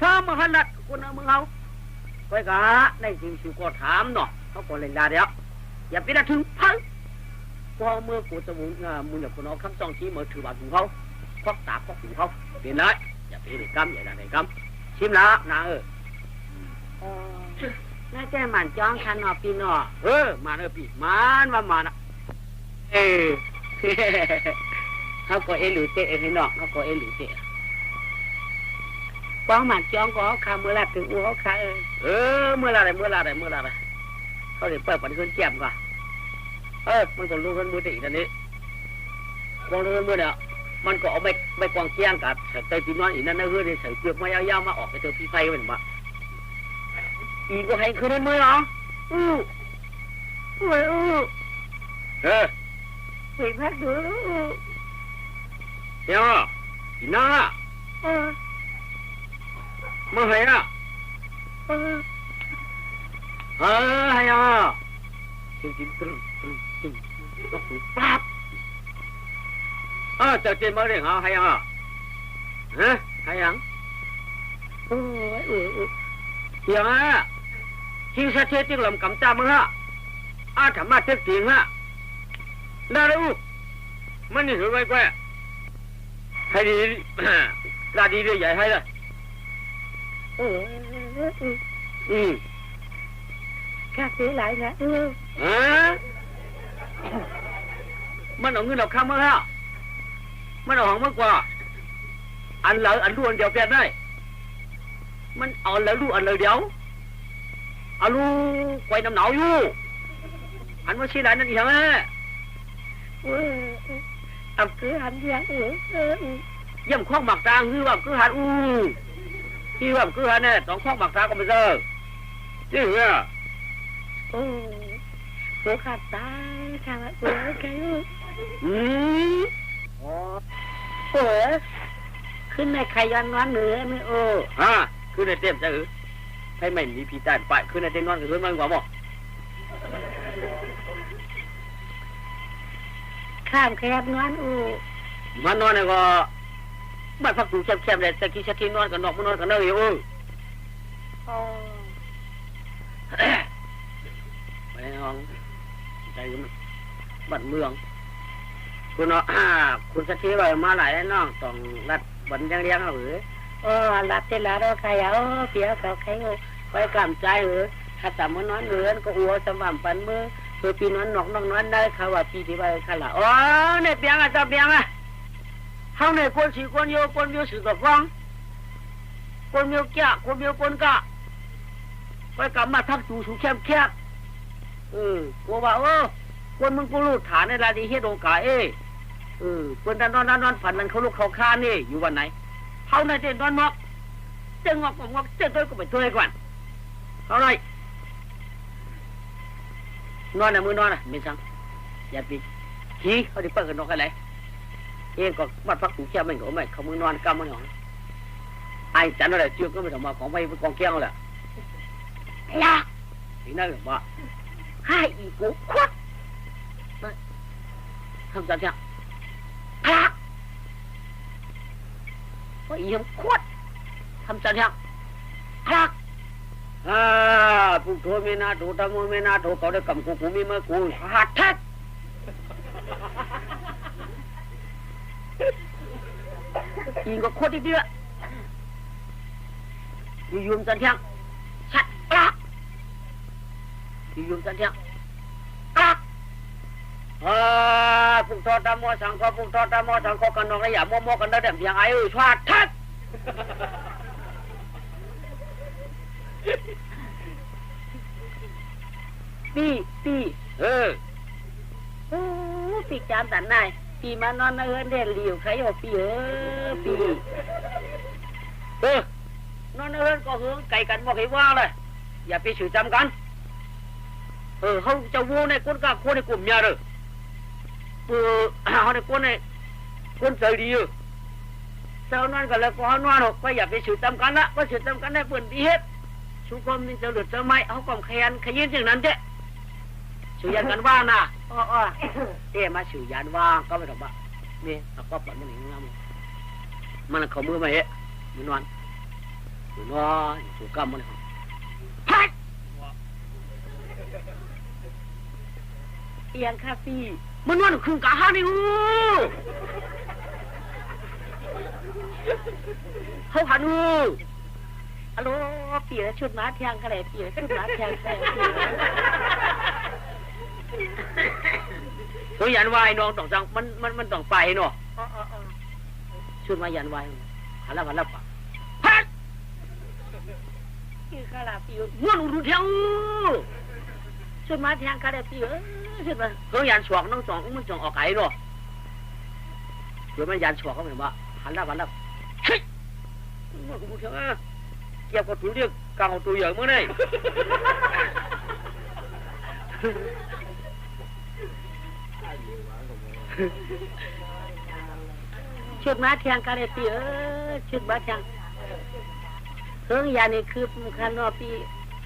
ถ้ามาหันนัดคนเอามึงเอาไปกะในสิ่งที่ก็ถามเนาะเขาก็เลยลาเดียวอย่าไปถึงพังพอเมื่อกูจะมุนมึงอย่าคนเอาคำจ้องชี้มาถือบาดหูเขาควักตาควักหูเขาเปลี่ยนเลยอย่าไปในกำอย่าในกำชิมละนะน่าจะหมันจ้องคันหนอปีหนอมาปีมันว่ามานะเขาก็หรือเตะให้นอกเขาก็หรือเตะป้องหมันจ้องก็ขาเมื่อไรถึงอ้วขาเมื่อไรเขาเดี๋ยวเปิดปฏิทินแจ่มก่อนมันก็รู้กันมือตีนั่นนี่ กองเรือเมื่อเนี่ยมันก็เอาไปกองเชียงกับใส่ปีนอนอีนั่นนั่นเฮือได้ใส่เปลือกไม้ยาวๆมาออกไปเจอพี่ไฟมันมาอีก็ให้คืนนั้นเมื่อเหรอเฮ้ยไปพักดูเดี๋ยวอีน่าเมื่อไหร่น่ะให้จริงๆตึงต้องปั๊บจะเจมมาเรื่องให้ฮะให้ยังเดี๋ยวที่สัตย์ที่ลำกำจามึงฮะธรรมะเท็จจริงฮะน่ารู้มันนี่ถือไว้แกให้ดีลาดีเรื่อยใหญ่ให้เลยข้าซื้อหลายนะมันเอาเงินเอาข้ามมาแล้วมันเอาของมากกว่าอันเหลืออันรู้อันเดียวเปลี่ยนได้มันเอาแล้วรู้อันเลยเดียวเอารู้ไกวน้ำหนาวอยู่อันว่าชี้ไหนนั่นอีกเหรอเอาคือหันเดียวย่ำคล้องหมักตาคือว่าคือหันที่ว่าคือหันเนี่ยต้องคล้องหมักตาก็ไม่เจอนี่เหรอหัวขาดตายทางหัวใครขึ้นในใครยันนอนเหนือไม่ขึ้นในเต็มจะให้ไม่มีผีตาไปขึ้นในเต็มนอนกับพื้นมันกว่าหมอข้ามแคบนอนมันนอนเนี่ยก็บ้านพักดูแคบๆเลยแต่กี้ชักที่นอนกับนอกมันนอนกับเนยไปน้องใจมันบัดเมืองคุณเนาะคุณสักทีว่ามาหลายน้องต้องรัดบันยังเลี้ยงหรือรัดเสร็จแล้วเราใครเสียเขาใครคอยกำใจถ้าสามมื้อนอนเหลือนก็อัวสม่ำปันมือเพื่อปีนอนนอกนอนได้เขาว่าปีที่ว่าเขาละเนี่ยเปียงอ่ะจับเปียงอ่ะเขาเนี่ยคนสีคนโยคนโยสือกับฟังคนโยแก่คนโยคนกะไปกลับมาทักจูสูแคบกลัวว่าคนมึงกูรู้ฐานในราดีเฮ็ดองกาคนนอนฝันนั้นเขาลุกเขาค้านี่อยู่วันไหนเขาในเต้นนอนมอกเต้นงอกเต้นตัวก็ไปตัวให้ก่อนเขาหน่อยนอนในมือนอนไม่สั่งอย่าปีขี้เขาดิเปิดกันนอกอะไรก็บัดพักถูแค่ไม่ก็ไม่เขามือนอนกำมันหอนไอ้จันอะไรเชื่อก็ไม่ต้องมาของไปกองแก้วแหละล่ะถึงนั่นหรือว่าให้อีกูควักทำจันเชียงพระว่าอีมควักทำจันเชียงพระผู้โทไม่น่าโททำไม่น่าโทเขาได้กำกูมีเมื่อกูหัดทัดอีก็โคตรเดือดยุ่มจันเชียงชัดละยุ่มจันเชียงผู้ทอดมอสังขผู้ทอดมอสังขกันนองระยะมอกันได้แต่เพียงไอ้ชวาดทัดปีปีจามตันนายปีมานอนเอินเด่นเหลียวใครเอาปีนอนเอินก็เฮืองไก่กันบอกให้ว่าเลยอย่าไปสื่อจำกันเขาจะวูในคนกล้าคนในกลุ่มยาเลยเขาในคนใจดีเจ้านั่นก็เลยพอนอนหกไปอย่าไปสื่อจำกันละก็สื่อจำกันได้เปิดดีเฮ็ดชุกรมนี่จะหลุดจะไม่เขากล่อมขยันอย่างนั้นเจ้สื่อยันกันว่างนะมาสื่อยันว่างก็ไม่ต้องบ้าเนี่ยตะก๊อบแบบนี้งามมันเขามือมาเฮ้มันนอนถูกกำมันพัดเอียงคาฟีมันนอนคืนกะฮานี่เขาหันฮัลโหลเปียชุดม้าเทียงกระไรเปียชุดม้าเทียงกระไรเขายันวายน้องต้องจังมันต้องไปเนาะชุดมายันวายหันแล้วปะฮัดคือขลาปิวม้วนอุดเทียงชุดม้าเทียงกระไรปิวชุดมาเขายันสวงน้องสองมันจงออกไก่เนาะ เผื่อมันยันฉวกเขาเหมือนว่าหันแล้วเฮ้ยมึงกูเถอะเกี่ยวกับตัวเรียกกลางตัวใหญ่มื่อไงชุดมาเทียงกันเลยปีชุดมาเทียงเฮืองยานี่คือคันนอปี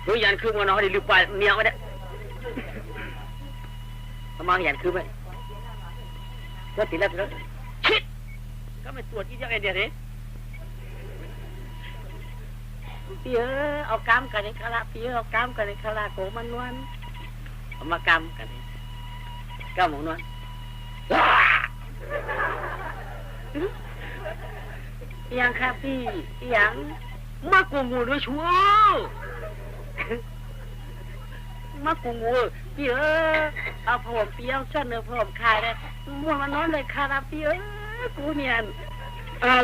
เฮืองยานคือมันนอได้ลืมไปเมียไว้เด้ทำไมยานคือไปก็ติดแล้วชิดก็ไม่ตรวจยี่ยังไงเดียวนี้พี่เอากำกันในคาราพี่เอากำกันในคาราโกมันนวลเอามากำกันกำของนวลยังครับพี่ยังมากกูงูด้วยชัวมากกูงูพี่เอาผมเปี้ยวชั่นเนื้อผมคายเลยมัวมันนอนเลยคาราพี่กูเนี่ย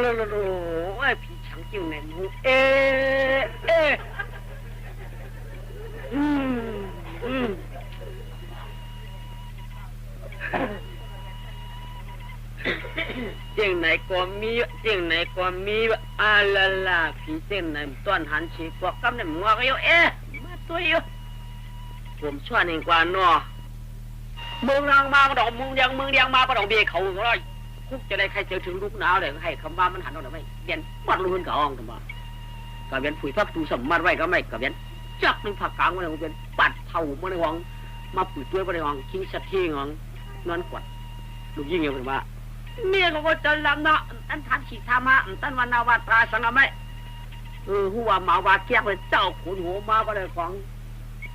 โลไอ้พี่ช่างจิ้วในมูเจียงไหนก็มีเจียงไหนก็มีลาพี่เจียงไหนต้นหันชีกว่ากำเนี่ยมัวก็อยู่มาตัวอยู่ผมชวนเองกว่านัวมึงรังมาก็ดอกมึงยังมาก็ดอกเบี้ยเขาเลยคุกจะได้ใครเจอถึงลูกหนาวเลยให้คำว่ามันหันออกหรือไม่เบียนปัดลูกกับอ่องกันมากระเบียนผุยพักตูสมมัดไว้ก็ไม่กระเบียนจักนึงผักกลางมันเลยเป็นปัดเท่ามันในห้องมาปุ๋ยตัวมันในห้องคิงสัตย์ที่ห้องนอนกวดลูกยิ่งเงี้ยเป็นว่าเมียก็จะลำเนาะอันทันฉีดธรรมะอันวันนาวาตราสังไม่หัวหมาวาแก้วเลยเจ้าขุนหัวมาก็เลยของ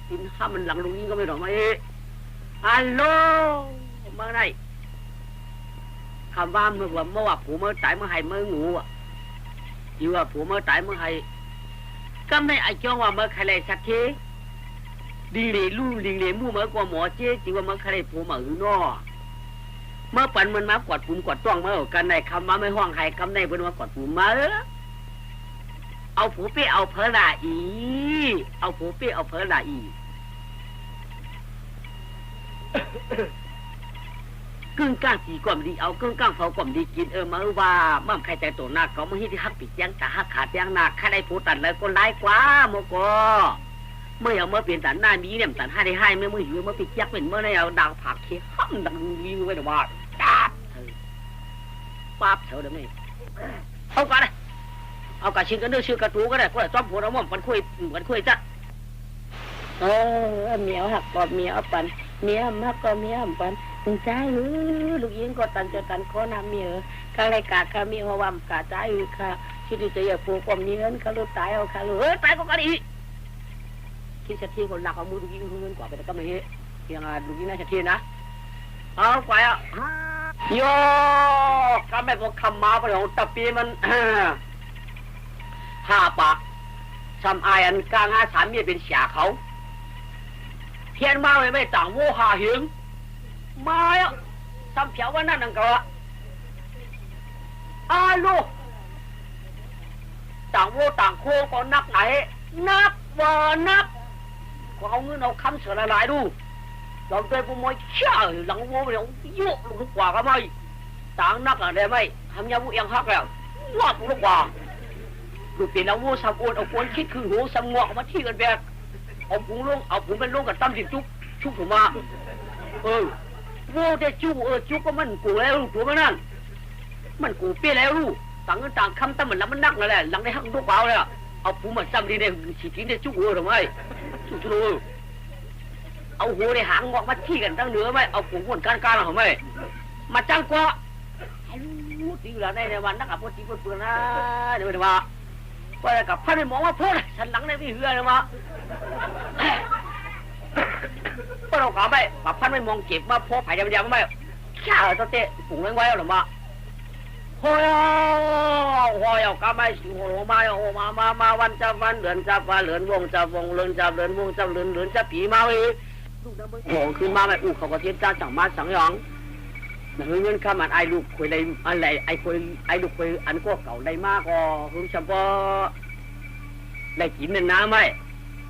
กินข้ามันหลังลูกยิ่งก็ไม่หรอกไหมฮัลโหลเมื่อไหร่คำว่าเมื่อว่าผัวเมื่อตายเมื่อไหร่เมื่องูอ่ะอยู่ว่าผัวเมื่อตายเมื่อไหร่ก็ไม่ไอ้จ้องว่าเมื่อใครเลยสักทีดิงเลยลู่ดิงเลยมู่เมื่อกว่าหมอเจ๊จีว่าเมื่อใครผัวมาหือนอเมื่อปันมันมากอดปุ่มกอดต้องเมื่อกันในคำว่าไม่ห้องใครคำในเป็นว่ากอดปุ่มมาเอาผัวเป้เอาเพลาอีเอาผัวเป้เอาเพลาอีกึ่งก้างสีก่อมดีเอากึ่งก้างเผาก่อมดีกินมาว่ามั่มใครใจตัวหนักเขาไม่ให้ที่ฮักปิดยังแต่ฮักขาดยังหนักใครได้ผู้ตัดเลยก็ร้ายกว่าโมกเมื่อเอาเมื่อเปลี่ยนตัดหน้ามีเนี่ยตัดให้เมื่ออยู่เมื่อปิดยักเป็นเมื่อในเอาดาวผักเขี้ยห้ำดังยิงไว้แต่ว่าปั๊บเถอะเดี๋ยวนี้เอากันเลยเอากระชิงกันด้วยชื่อกระตูก็ได้ก็ได้จ้อมหัวน้ำมันมันคุยจัดเมียวหักกอดเมียวปันเมียมักก็เมียปันใจลูกยิงก็ตันจะตันขอนำเมียข้าไรกาข้ามีหัววัมกาใจค่ะคิดจะอย่าปลูกความนี้นั้นข้าลูกตายเอาข้าลูกตายก็กันอีกคิดจะที่คนหลักเอามือลูกยิงเงินกว่าไปแต่ก็ไม่เฮ้ยังลูกยิงน่าจะที่นะเอาไปโยก็ไม่พอคำมาประโยชน์ตะปีมัน5 ปากทำไอ้อันกลาง53มีเป็นเสียเขาเพี้ยนมาเลยไม่ต่างโวหาหิงมาอ่ะทำเผียวว่านั่นนั่งกะลูกต่างโวต่างโคก็นักไหนนักว่านักก็เอาเงินเอาคำเสือหลายดูลองเตยปูมวยเชี่ยหลังโวไปเอาโยกลูกกว่าก็ไม่ต่างนักอะไรไม่ทำยาวุยังฮักแล้วรอดลูกกว่าลูกเปลี่ยนเอาโวสับโอนเอาโอนคิดคือหัวสังงอกมาที่กันแบบเอาผงลงเอาผงเป็นลงกับตั้มสิชุกผมมาโว้แต่จุกก็มันกูแล้วตัวมันนั่นมันกูเปี้ยแล้วลูกต่างเงินต่างคำตั้มมันแล้วมันนักนั่นแหละหลังได้หักลูกเบาเลยเอาผงมาซ้ำดีเนี่ยฉีดทิ้งได้จุกหัวหรือไม่จุกเอาหัวในหางงอกมาที่กันตั้งเหนือไหมเอาผงวนการหรือไม่มาจ้างกว่าลูกตีอยู่แล้วในวันนักกับพวกตีพวกเปลือกนะเดี๋ยวว่าก็เลยกับพันไปมองว่าพูดฉันหลังได้ไม่เหือเลยมาก็เราขอไปกับพันไม่มองเก็บมาพอไผ่ยำไม่ข้าตัวเตะฝูงไว้หรือมาโอ้ยก็ไม่สิโหมาวันจะวันเดือนจะวันเดือนวงจะวงเดือนจะเดือนวงจะเดือนจะผีมาเลยลูกน้ำมันโง่ขึ้นมาไม่อู้เขาก็เทียนจ้าจังมาสังยองเงินข้ามันไอ้ลูกคุยได้อะไรไอ้ลูกคุยอันก็เก่าได้มากก็คือเฉพาะได้กินน้ำไหม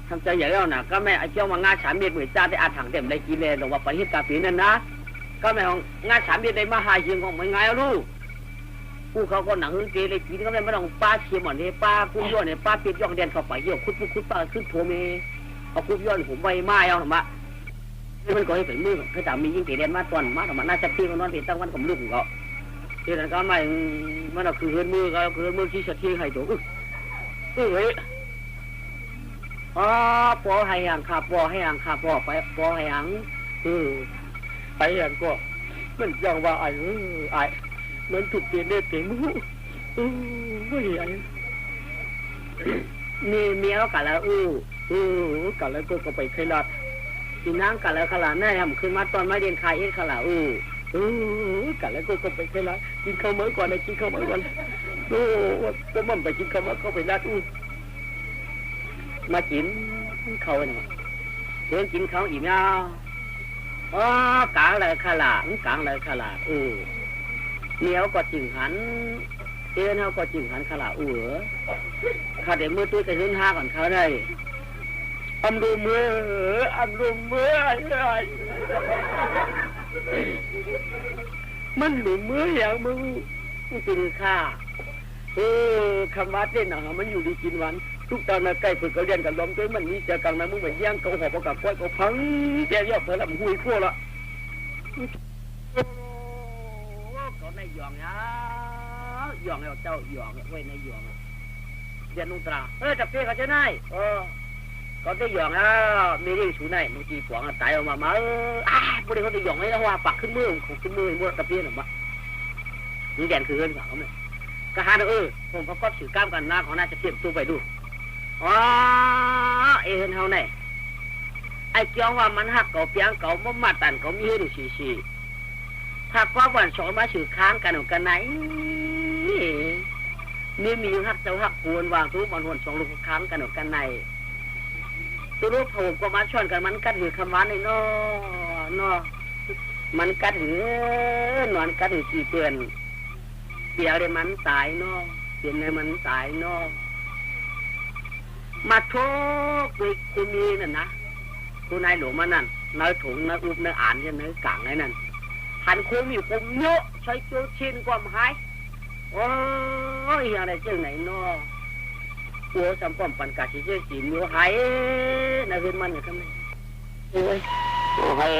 ทำใจใหญ่แล้วนะก็ไม่ไอ้เจ้ามางา3 เมตรเหมือนจ้าได้อาถังเต็มได้กินเลยหรือว่าประเทศกาปีนั่นนะก็ไม่ของงา3 เมตรได้มาหาเชียงของไม่ง่ายลูก ผู้เขาก็หนังเกเลยกินก็ไม่ต้องป้าเชียร์หมอนเนี่ยป้าคุ้มย้อนเนี่ยป้าเปียกย่องเดียนเข้าไปเยี่ยวคุดป้าขึ้นโถเมเอาคุ้มย้อนผมใบไม้เอาหรอมะนี่มันก็ให้เป็นมือเขาจะมียิ่งเตะเดียนมาตอนมาหรอมะน่าจะพี่มันนอนเตะตั้งวันกับลูกของเขาที่นั่นก็ไม่มันเอาคือเฮือนมือก็คือมือที่สะที่ให้ตัวเฮ้ยอ๋อปอให้ยังขาปอให้ยังขาปอไปปอให้ยังไปยังก็มันยังว่าไอ้มันถูกเปลี่ยนได้เต็มมือไม่ไอ้นี่เมียกันแล้วกันแล้วก็ไปเคยรัดกินน้ำกันแล้วขลาดแน่ทำขึ้นมาตอนไม่เรียนคายเอ็ดขลาดกันแล้วก็ไปเคยรัดกินข้าวมื้อก่อนนะกินข้าวมื้อก่อนก็มันไปกินข้าวมื้อก็ไปรัดมากินเขาเนี่ยเดินกินเขาอีกแล้วกลางเลยขลาดกลางเลยขลาดเนี้ยก็จึงหันเตี้ยเขาก็จึงหันขลาข้าเดี๋ยวมือตุ้ยจะขึ้นห้าก่อนเขาได้อันดูมือมันดูมืออย่างมึงกินข้าคำว่าเต้นมันอยู่ดีกินวันทุกตอนมาใกล้ฝึกเขาเรียนกันล้อมด้วยมันนี่เจอกันมามึงเหมือนย่างเขาหอบกับก้อยเขาพังแกยอดเธอลำหุยพวกละก็ในหยองนะหยองแล้วเจ้าหยองไว้ในหยองเรียนนุ่งตราจับเป้เขาจะได้ก็ได้หยองนะมีเรื่องชูในมึงจีบหวังตายออกมาพวกนี้เขาได้หยองให้แล้วว่าปักขึ้นมือขึ้นมือมัวตะเพียนออกมามึงแดนคือเงินฝากเขาไหมกระหาผมเขาก็ถือกล้ามกันหน้าของน่าจะเทียบตัวไปดูเอ็นเฮาไหนไอ้เกี่ยวว่ามันหักเก่าเปียงเก่ามั่มาตันเก่ามีให้ดูชีถ้าว่าวันสองมาถือค้างกันหรือกันไหนนี่มีหักเจ้าหักกวนวางทุกวันวันสองลูกค้างกันหรือกันไหนตัวรูปผมก็มาชนกันมันกัดหือคำว่าในนอมันกัดหือนอนกัดหือกี่เปื่อนเปียเลยมันตายนอเปลี่ยนเลยมันตายนอมาโชกด้วยคุณมีนั่นนะคุณนายหลวงมานั่นเนื้อถุงเนื้ออุบเนื้ออ่านเนื้อกลางไอ้นั่นหันคุ้มอยู่คุ้มเยอะใช้โจชินความหายโอ้ยอะไรเจ้าไหนนอหัวสัมปมปันกาชิเจ้าจีนอยู่หายน่าเห็นมันอยู่ทำไมโอ้ยหาย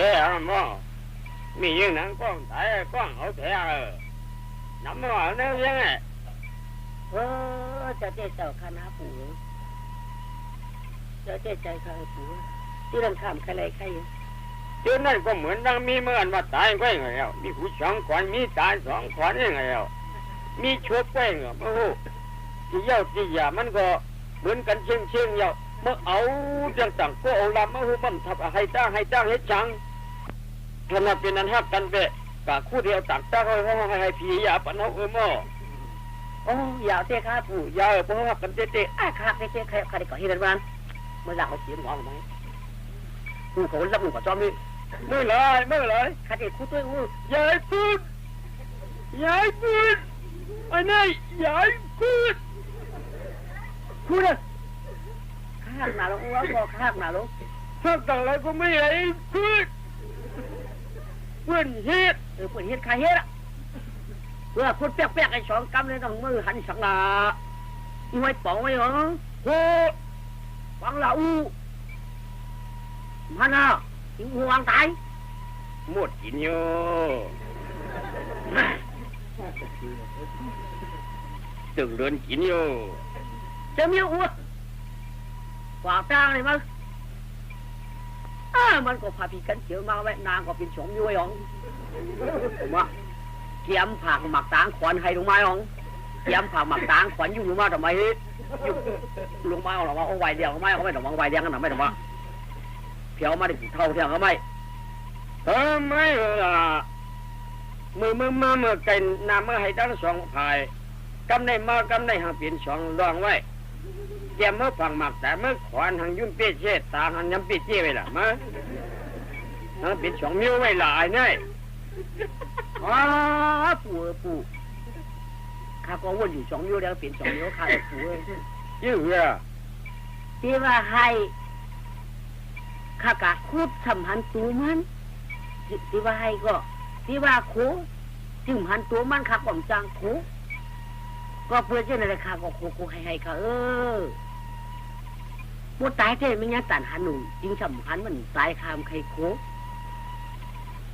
มั่งมีอย่างนั้นก้องตายก้องเอาแท้น้ำมันเนื้อยังไงจะเจ๊เจ้าคณะปู่จะเจ๊ใจใครปู่ที่รังคำใครใครเจ้านั่นก็เหมือนดังมีเมื่อวันว่าตายก็ยังไงมีผู้สองขวัญมีตายสองขวัญยังไงมีชุบก็ยังไงโอ้โหที่เย้าที่ยามันก็เหมือนกันเชี่ยงเย้าเมื่อเอาจังต่างก็เอาลำมาหูมันทับให้จ้างให้จังขณะเป็นนั้นฮักกันเปะกะคู่เดียวต่างจ้างให้ผียาปนเอาหม้อโอ้ยาวเจ๊ข้าปู่ยาวเพราะว่ากันเจ๊ข้าเจ๊ใครได้ก่อเหตุบ้านเมื่อหลังเขาเสียงหัวไหมกูเขารับมึงกับจอมนี่เมื่อไรข้าเจ๊คู่ตัวกูยายพูดไอ้นี่ยายพูดเลยข้าหนาลงว่าบอกข้าหนาลงข้าต่างอะไรก็ไม่ไอ้พูดเพื่อนเฮ็ดใครเฮ็ดเพื่อพูดเปียกไอ้สองกำเลยต้องมือหันสังลาอีไว้ป๋องไว้เหรอโหฟังละมันถึงวางตายหมดกินอยู่ตึงเดินกินอยู่จะมีอ้วนฝากจ้างเลยมั้งมันก็พาพี่กันเขียวมาไว้นางก็เป็นสมอยู่ไอ้หงผมว่าเกี่ยมผักหมักตางขวัญให้ลงไม้หงเกี่ยมผักหมักตางขวัญอยู่ลงมาทำไมลงมาหรอว่าเอาไวเดียวเขาไม่เขาไม่ต้องวางไวเดียวกันหรอไม่ต้องว่าเพียวมาได้กี่เท่าเท่าเขาไม่ไม่ล่ะเมื่อไก่น้ำเมื่อให้ทั้งสองพายกำในมากำในหางเปลี่ยนสองรองไว้แกเมื่อฝังหมักแต่เมื่อขวานหางยุ่งเปี้ยเช็ดตาหางย้ำเปี้ยเจี๊ยไปล่ะมาหางเปลี่ยนสองมิ้วไว้หลายเนี่ยปู่ข้าก็วนอยู่สองมิ้วแล้วเปลี่ยนสองมิ้วข้าเลยปู่ยืดเลยที่ว่าให้ข้ากะคูดสัมพันธ์ตัวมันที่ว่าให้ก็ที่ว่าโคจึงหันตัวมันข้าก่อนจางโค ก็เพื่อเจ้าในราคาก็โคให้ค่ะมดตายเท่ไม่งั้นตันหันหนูจริงสำคัญมันตายคามใครโค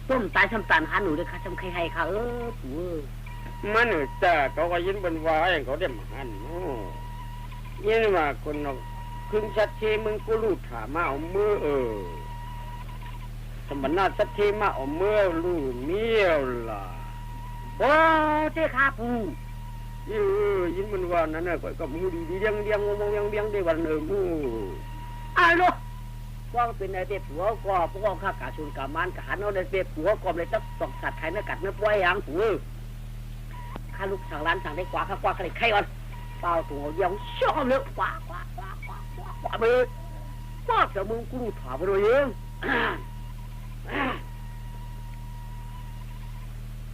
ต้มตายสำตันหันหนูเลยค่ะสำใครให้ค่ะปู่มันแต่เขาก็ยินบนว่าอย่างเขาได้มาหันยินว่าคนเราคึงสัตเทมึงกูรู้ถามมาเอามือสมบัติสัตเทมาเอามือรู้เมียวล่ะโอ้เจ้าค่ะปู่ยินมันว่านั่นน่ะก็มือดีเดียงงงยังเบียงได้วันมือลูกว่าเป็นไอ้เด็กผัวก็พวกข้ากาชุนกามันกาหันเอาเด็กผัวก็เลยต้องส่งสัตว์ไทยเนื้อกัดเนื้อปล่อยอย่างปู่ข้าลูกสั่งร้านสั่งได้กว่าข้ากว่าใครก่อนเปล่าตัวยังชอบเลยกว่าไปเลยว่าแต่มึงกูรู้ถามไปเลย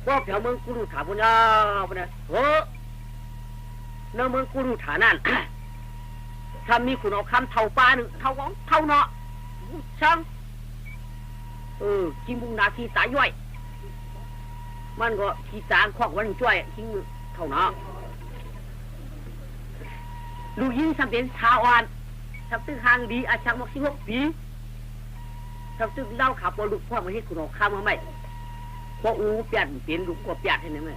ว่าแต่มึงกูรู้ถามไปนะน้ามึงกูรู้ฐานนั่นถ้ามีคุณเอาคำเท่าปลาหนึ่งเท่าของเท่าเนาะช่างกินบุงนาทีตายย่อยมันก็ขี้จางควักวันช่วยทิ้งเท่าเนาะลูกยิงทำเป็นชาวอ่อนทำตึกหางดีอาชังมักซิวปีทำตึกเล่าขับว่าลูกพ่อมาให้คุณเอาคำมาไหมเพราะเปลี่ยนเปลี่ยนลูกก็เปลี่ยนให้เนี่ยไหม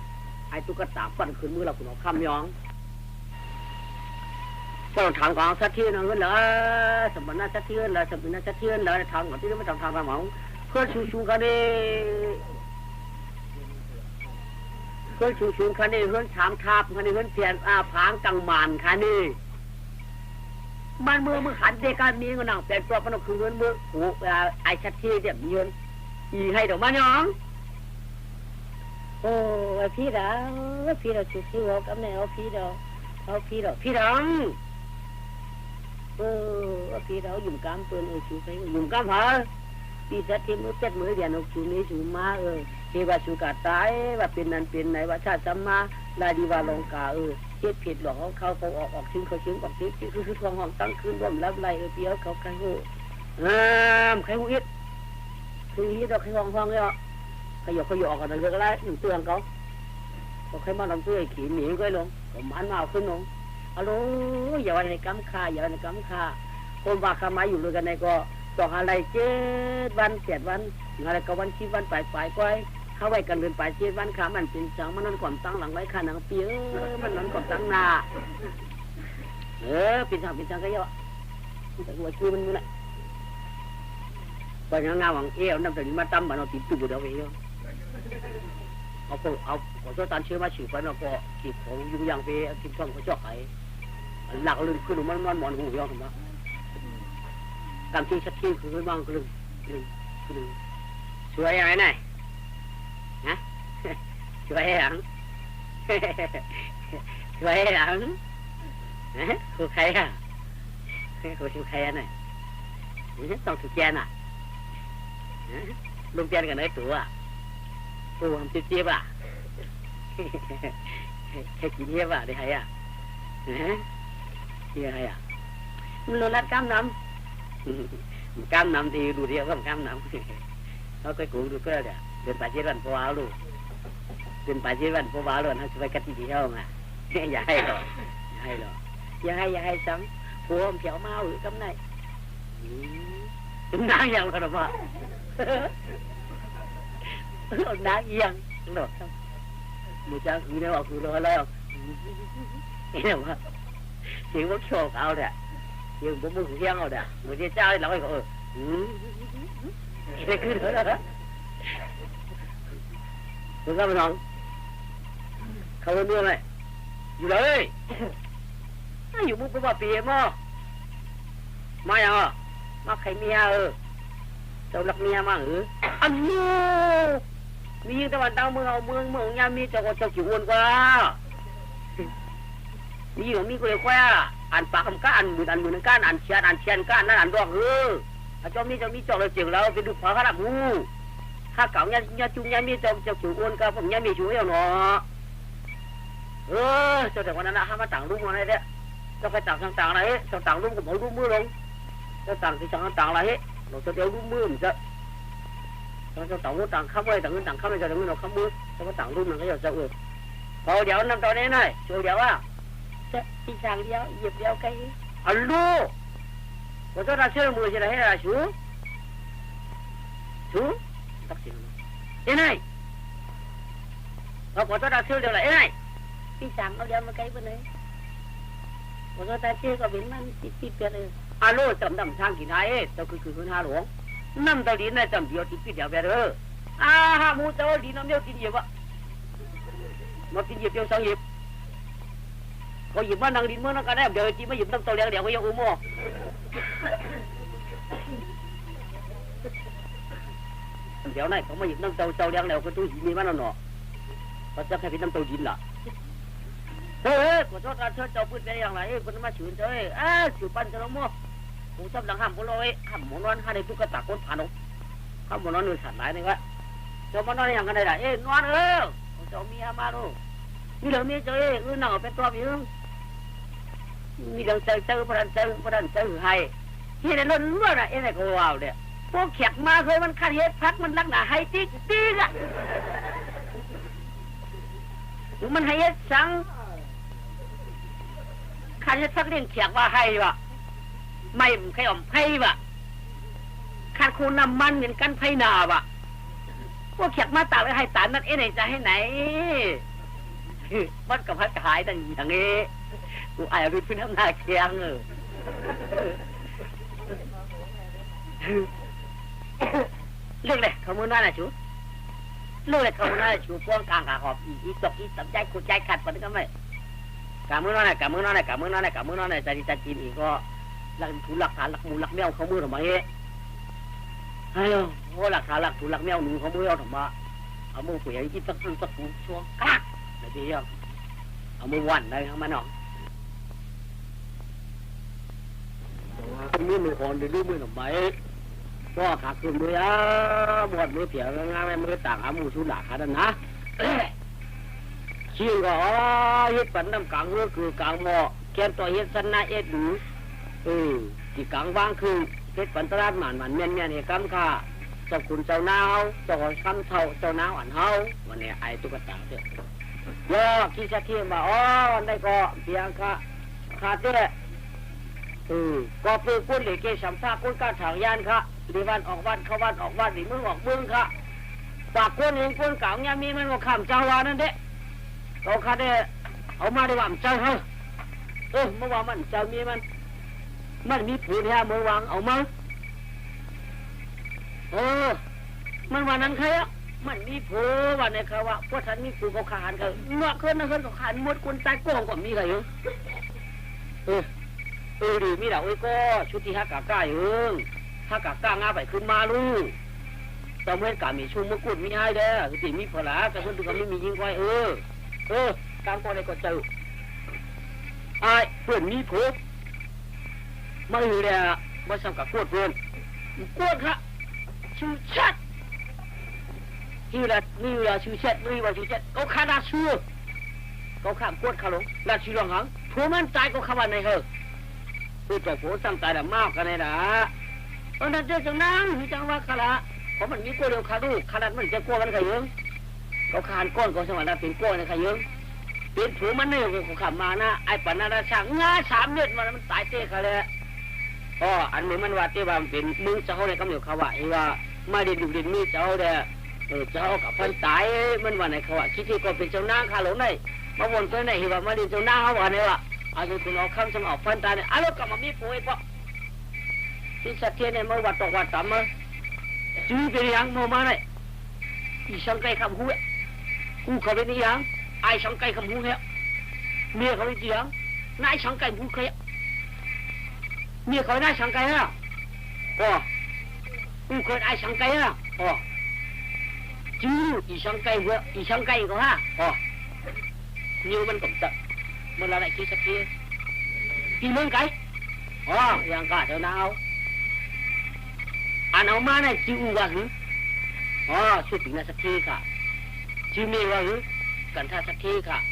ไอ้ตุ๊กตาฟันขึ้นมือเราคุณเอาคำย้องต้องถามของสัตย์ที่นั่นเหรอสมบัติน่าสัตย์ที่เหรอสมบัติน่าสัตย์ที่เหรอทางของที่ไม่ต้องทางหมองเพื่อชูกันนี่เพื่อชูกันนี่เพื่อถามทับกันนี่เพื่อเปลี่ยนผางกังมันกันนี่มันมือขันเด็กการมีเงินหนังแต่ตัวมันคือเงินมือโอ้ไอชัดที่เดี๋ยวมีเงินอีให้ดอกมาน้องโอ้พี่เราชูเรากับแนวพี่เราพี่เราพี่เรายุ่งกามเปิลชูไปยุ่งกามหาปีสัตว์ที่มือเป็ดมือเดียนชูนี้ชูมาเทวาชูกาตายว่าเป็นนั้นเป็นไหนว่าชาติสัมมาลาดีวาลงกาเจ็บผิดหลอกเขาออกชิ้นเขาชิ้นออกชิ้นคือทองห้องตั้งคืนร่วมรับไรเปียวเขาใครหูใครหูอิดคืออิดเราใครห้องเนี่ยขยกออกกันเลยก็ได้หนึ่งเตือนเขาใครมาลำตัวขี่หนีก็ลงผมมันมาขึ้นลงฮัลโหลอย่าวันในกำคาคนว่าขามาอยู่ด้วยกันในก็ต่ออะไร7 วัน7 วันอะไรก็วัน10 วันไปก้อยเข้าไว้กันเดินไป7 วันขามันเป็นจังมันนั่นก่อนตั้งหลังไว้ขาหนังเปียมันนั่นก่อนตั้งหน้าเป็นจังก็เยอะแต่หัวชื่อมันนี่แหละไปงานหวังน้ำแต่นี่มาตั้มมันเอาติดตู้บุเดียวไปเยอะเอาขอโทษตามเชื่อมาฉีดไปแล้วก็ขีดของยุ่งยากไปกินช่องเขาชอบไอ้หลักลื่นขึ้นมันหมอนหูยอมผมว่าการที่ชัดที่คือบ้างคือช่วยอะไรหน่อยนะช่วยหลังคือใครอ่ะคือใครน่ะต้องถูกแกน่ะลุงแกนกันไหนตัวตัวทำเจี๊ยบอ่ะแค่กินเจี๊ยบอ่ะได้ไงอ่ะนี่ไงอ่ะมันโดนรัดกล้ามน้ำthì đủ địa không cam nắm nó cái cụ được cái là đến phải chế văn phố áo luôn đến phải chế văn phố áo luôn nó phải cắt gì không à dạ hay sống phố ông chéo mau ở cấm này chúng đáng rằng là mà ông đáng yên đúng rồi không một trang cứ nếu mà cứ lo lấy không nghe mà chỉ có sổ áo đấy nhưng bố mừng khen rồi đấy một chiếc chai là cái cái cứ nữa đó được không non không có mưa này gì đấy ai dùng bút bà bìa mà mai à mà khai mía tao lắc mía mà ăn mưa mi tao bạn tao mưa nha mi cho chịu buồn quá mi của mi có được qua ăn bạc không cá ăn mười cá ăn xiên cá ăn đọt cho mi cho là chừng đâu cái đục phá khá là ngu khá cảo nha chung nha mi cho chủ quân ca phòng nha mi chủ yếu nó cho thằng con nó hai má tảng luôn này đấy cho cái tảng này cho tảng luôn của mỗi lúc mưa luôn cho tảng thì chẳng tảng là hết nó cho đeo lúc mưa mình sợ cho tảng khắp đây tảng khắp đây cho đừng nó khắp mưa cho cái tảng luôn là cái giờ sợ rồi đéo năm tao đấy này chỗ đéo à พี่จางเลี้ยวเหยียบเลี้ยวไกล อัลลูก็ต้องรับเชื่อมือจะได้ให้เราชูตักสินเอ้ยนายเราก็ต้องรับเชื่อเดี๋ยวไหนเอ้ยนาย พี่จางเอาเลี้ยวมาไกลไปเลยผมก็ตาเชื่อก็เป็นมันติดไปเลย อัลลูจำดำทางกี่นายเจ้าคือคุณฮาหลวงน้ำตาลีนายจำเดียวติดเดียวไปเลยฮะมูเจ้าดีน้ำเดียวกินเยอะวะมากินเยอะเดียวสองเยอะเขาหยิบมานั่งดินเมื่อนั่งกันได้เดี๋ยวจีมาหยิบน้ำเต้าเลี้ยงเดี๋ยวเขายังอุ้มอ่ะเดี๋ยวไหนเขามาหยิบน้ำเต้าเลี้ยงแล้วก็ตู้หินมีมันหนอเขาจะให้เป็นน้ำเต้าดินล่ะเฮ้ยขอโทษการเชิดเจ้าพูดได้อย่างไรคนมาฉุนเจ้ยฉุนปั้นจะล้มมั่วผมชอบหลังห้ามพลอยห้ามหมอนอนห้าในตุ๊กตาคนผ่านองห้ามหมอนอนหนึ่งสัตว์หลายนี่วะเจ้ามานอนอย่างกันได้ล่ะนอนเจ้ามีอามาดูมีเรื่องมีเจ้นั่งเป็นตัวอยู่มีเรื่องเจอพระเจ้าให้ที่ในล้นล้วนอ่ะไงก็ว้าวเนี่ยพวกแขกมาเคยมันขัดเหตุพักมันลักหนาให้ติ๊กอ่ะมันให้สั่งขัดเหตุพักเรื่องแขกว่าให้วะไม่ใครอ่อมไพ่วะขัดคูน้ำมันเหมือนกันไพ่นาวะพวกแขกมาตากไว้ให้ตานั่นไหนจะให้ไหนมันกับพัดขายต่างอย่างนี้กูอายไปพื้นน้ำหน้าเคียงเรื่องเลยเขามือนั่นน่ะชูเรื่องเลยเขามือนั่นน่ะชูป้องกลางขาขอบอีตกอีสับใจขุดใจขัดปนกันไหมกามือนั่นน่ะใจดีใจจีนอีกก็หลักถูหลักฐานหลักมูหลักแมวเขามือทำไมเฮ้ยโอ้หลักฐานหลักถูหลักแมวหนูเขามือเอาทำไมเอามือเปลี่ยนที่ตะปูช่วงกลางอะไรดีอ่ะเอามือวันได้ทั้งมันเนาะมืออ่อนหรือมือหนุ่มไหมก็ขาดมือหมดมือเผียงานมือต่างอามูสุหลาขาดันนะชื่อก็ยึดปันน้ำกลางเมื่อคือกลางหม้อแกนต่อเฮ็ดสันนาเอ็ดดูที่กลางว่างคือเฮ็ดปันตลาดหมันเมียนเอกำค่ะเจ้าคุณเจ้าหนาวเจ้าคำเท่าเจ้าหนาวอันเฮาวันนี้ไอ้ตุ๊กตาเด้อยอคิดจะเที่ยงว่าวันได้ก็เพียงค่ะขาดเด้ก็เป็นคนเหล็กเกสัมภาคนการถางยานค่ะดีวันออกวันเข้าวันออกวันดีมึงออกมึงค่ะปากคนเองคนเก่าเนี่ยมีมันก็ข้ามเจ้าวานั่นเด้เขาค่ะเด้เอามาได้ว่ามันเจ้าเมื่อวานมันเจ้ามีมันมีผืนแท้เมื่อวานเอามามันวันนั้นใครอ่ะมันมีผัววันไหนเขาว่าพวกฉันมีผัวเขาขานเขาเมื่อคืนนั่นคืนเขาขานหมดคนตายโกงก็มีใครดีมีดาวก็ชุดที่ฮักกาก้าอยู่ฮักกาก้างาไปขึ้นมาลูกตอนเมื่อกามีชุ่มมะกุดมีให้เด้อคือตีมีผลาแต่คนดูกันไม่มียิงไว้กลางก่อนเลยก็เจอไอ้เพื่อนมีผัวมาอยู่เนี่ยมาทำกับกวดเพื่อนกวดค่ะชื่อชัดที่ละนี่ละชื่อชัดนี่ว่าชื่อชัดเขาขาดชื่อเขาข้ามกวดเขาลงละชื่อหลงหังผัวมันตายก็ขวันในเหอะคือแต่ผัวสั่งตายแต่มากกันเลยนะนั่นเจ้าจังนั่งจังว่าขละเพราะมันมีกลัวเดียวขาดูขนาดมันจะกลัวกันใครเยอะเขาคานก้อนก็สมัยนั้นเป็นกลัวในใครเยอะเป็นผัวมันเนี่ยเขาขับมานะไอ้ปัญนาช่างงา3 เดือนมันตายเตะเขาเลยอันนี้มันว่าที่ว่าเป็นมึงเจ้าเนี่ยกำเนิดเขาว่าว่าไม่ได้ดูดินมีเจ้าเด้อเจ้ากับพันตายมันว่าไหนเขาว่าคิดที่ก็เป็นเจ้านางข้าหลงได้มาวนตัวไหนว่ามาดินเจ้านางเขาว่าเนี่ยว่าอาจจะคุณเอาคำสมอพันตายเนี่ยแล้วกลับมามีผัวไอ้พ่อที่สัตย์เทียนเนี่ยมาวัดตกวัดต่ำมาจื้อเป็นยังมาเนี่ยอีช่างไก่คำหูกูเขาเป็นยังไอ้ช่างไก่คำหูเนี่ยเมียเขาเป็นยังนายช่างไก่หูเคยเมียเขาได้ช่างไก่ฮะกูเคยได้ช่างไก่ฮะจื้ออีช่างไก่หัวอีช่างไก่ก็ฮะnhiềuมันcũng tận mà là lại kia sắp kia đi mương cái yang cả chỗ nào anh ông má này chịu qua hứ suốt tính là sắp kia cả chịu mê qua hứ cẩn thận sắp kia cả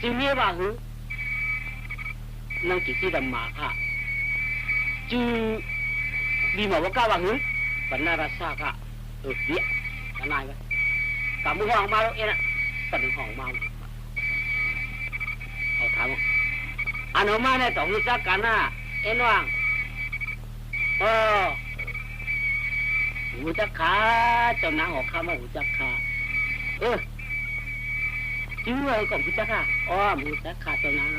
chịu mê qua hứ năng chỉ khi đầm mà cả chịu đi mà có cao qua hứ vẫn là xa cả địa cái này vậy cả mũi hoàng mau đâu em ạ tận hoàng mauถาม อันออกมาในต่อหูจักกันนะเอ็นว่างหูจักขาเจ้านางออกคำว่าหูจักขาจิ้วเลยก่อนหูจักขาหูจักขาเจ้านาง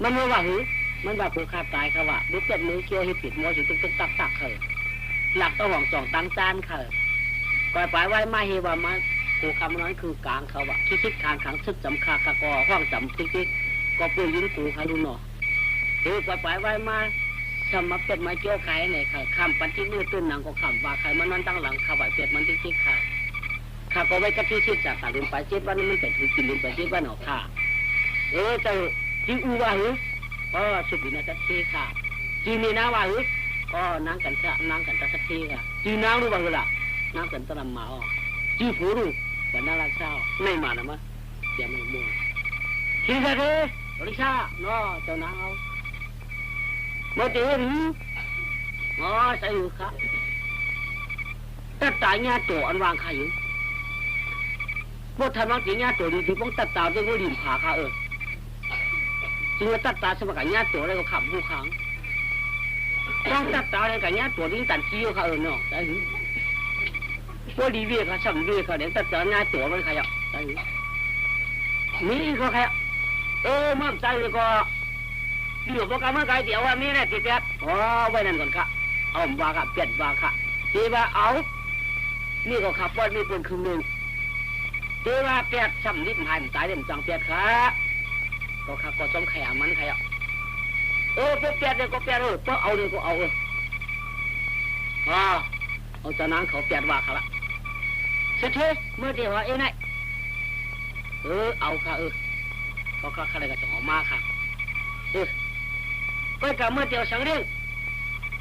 มันว่าหือมันว่าผูกขาดตายเขาว่าบุกเป็นมือเกี่ยวให้ปิดมอสิตึกตักเขาหลักต้องห่องสองตังจานเขาก่อยปลายไว้มาเฮว่ามาผูกคำนั้นคือกลางเขาว่าคิดคางขังซึกจำคากะกอห้องจำติ๊กก็ปืนยิงกูเขาดูหนอก่อยปลายไว้มาสมับเป็ดมาเกี่ยวไข่เนี่ยค่ะคำปันที่มือตุ้นหนังก็คำว่าไข่มันนั่นตั้งหลังข้าวเป็ดมันติ๊กค่ะข้าก็ไว้กะทิชิดจากตาลืมไปชิดว่านี่มันเป็นถึงกินลืมไปชิดว่าหนอค่ะเจ้าจิ้วว่าหือสุดดีนะสักทีค่ะจีนี่นะว่านั่งกันแค่นั่งกันสักทีค่ะจีนั่งรู้บ้างหรือล่ะนั่งกันตะลำมาจีผูรู้แต่น่ารักเศร้าไม่มานะมั้ยเสียไม่มั่วคิดซะดิบริชาเนาะเจ้านางเอาเมื่อเดือนใส่หูค่ะตัดตายญาตัวอันวางใครอยู่พวกท่านวางจีญาตัวดีๆพวกตัดตาด้วยพวกดินผาค่ะจึงตัดตาสมัครญาตัวอะไรก็ขับผู้ค้างต้องตัดตาอะไรกับญาตัวนี้ตัดขี้เขาเนาะได้หรือพวกดีเวียเขาช่ำเวียเขาเดี๋ยวตัดตาญาตัวมันใครอ่ะได้หรือนี่ก็ใครมั่งใจเลยก็เดี๋ยวพวกกันเมื่อไงเดี๋ยวว่ามีแน่ติดแป๊ดไว้นั่นก่อนค่ะเอาว่าค่ะเปลี่ยนว่าค่ะทีว่าเอานี่ก็ขับว่านี่เป็นคืนหนึ่งทีว่าแป๊ดช่ำนิดหายมันตายเด่นจังแป๊ดค่ะก็ข้าก็ต้องแข่มันใครอ่ะพวกแปดเนี่ยก็แปดเพราะเอาเลยก็เอาเอาจะนั่งเขาแปดว่าเขาละเสร็จเมื่อเดี๋ยวว่าไงเอาค่ะก็ข้าอะไรก็จะออกมาค่ะก็กับเมื่อเดี๋ยวสังเรื่อง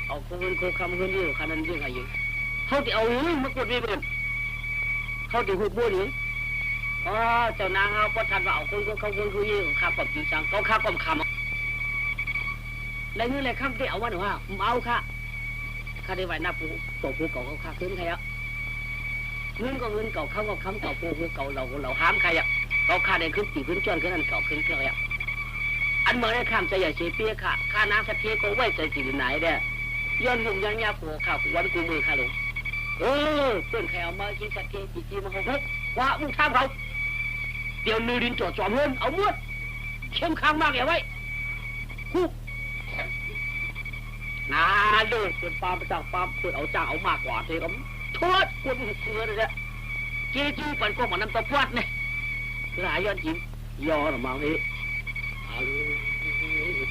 เอาคนคำคนยืดขนาดยืดอะไรอยู่เขาที่เอาอยู่มากดไม่เป็นเขาที่หุบบัวอยู่เจ้านางเอาก็ทันว่าเอาคนเขาคุยข้าปอบจริงจังเขาข้าปอบคำอะไรเงี้ยอะไรคำที่เอาว่าหนูว่าเอาค่ะข้าได้ไหวหน้าปูตกปูเก่าเขาข้าขึ้นใครอ่ะเงินก็เงินเก่าเขาก็คำเก่าปูเก่าเราห้ามใครอ่ะเขาข้าได้ขึ้นตีขึ้นจนขึ้นอันเก่าขึ้นอ่ะอันเมื่อได้ข้ามใจใหญ่เสียเปี้ยค่ะข้าน้ำสักทีก็ไว้ใจจีนไหนเด้ย้อนหุ่นยันยาปูข้าวันกูมือข้าลงเพื่อนใครเอามากินสักทีจีมาเขาว่ามึงทำเขาเดี๋ยวมือดินจ่อจอมเงินเอาหมดเข้มขังมากอย่าไว้คู่น่าดูเกิดปามไปจากปามเกิดเอาจ่าเอามากกว่าเทผมโทษคนเกิดเลยเนี่ยจี้ปันก็เหมือนน้ำตาพวดเนี่ยหลายย้อนจิ้มย่อหรือมาเฮ้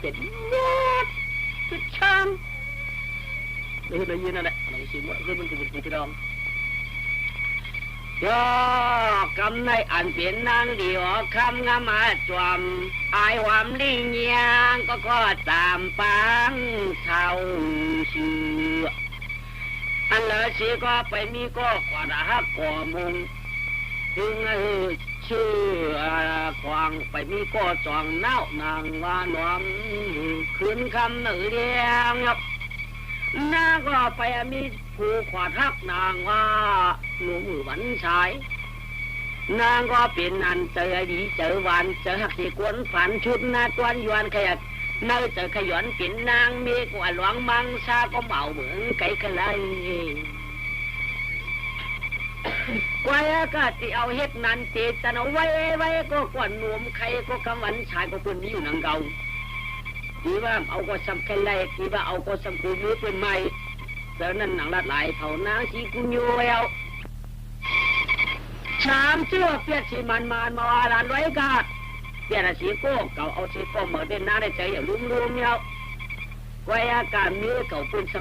เป็นยอดสุดช่างได้ยินนั่นแหละเราชิมว่าเรื่องมันจะเป็นกี่ดองย่อกำในอันเปลี่ยนนางเดียวคำงามาจวมอายหวามลิงยางก็ตามปังเท่าชื่ออันละสิก็ไปมีก็กว่าหักก่อมุงถึงชื่อควางไปมีก็จองเน่านางว่าน้องคืนคำหนึ่งเดียงน้าก็ไปมีผู้ขวาทักนางว่าหนุ่มหวันชายนางก็เป็นอันเจอดีเจอหวานเจอหักที่กวนฝันชุดหน้าตวนยวนขยันเนื้อเจอขยันเป็นนางมีกว่าหลวงมังซาก็เมาเหมือนไก่กระไรกว่าก็ที่เอาเฮ็ดนันเจตนาไว้ก็กวนหนุ่มใครก็คำหวันชายก็คนนี้อยู่นังเก่าที่ว่าเอาก็สำคัญเลยที่ว่าเอาก็สำคัญมือเป็นไม้แต่นั่นหนังละลายเผานางสีกุญโยแล้วชามเชื่อเปียสีมันมาลานไว้กาดเปียสีโก้เก่าเอาสีโก้เหมือนเด่นหน้าได้ใจอย่างลุ่มๆเนี่ยไว้อาการนี้เก่าเป็นส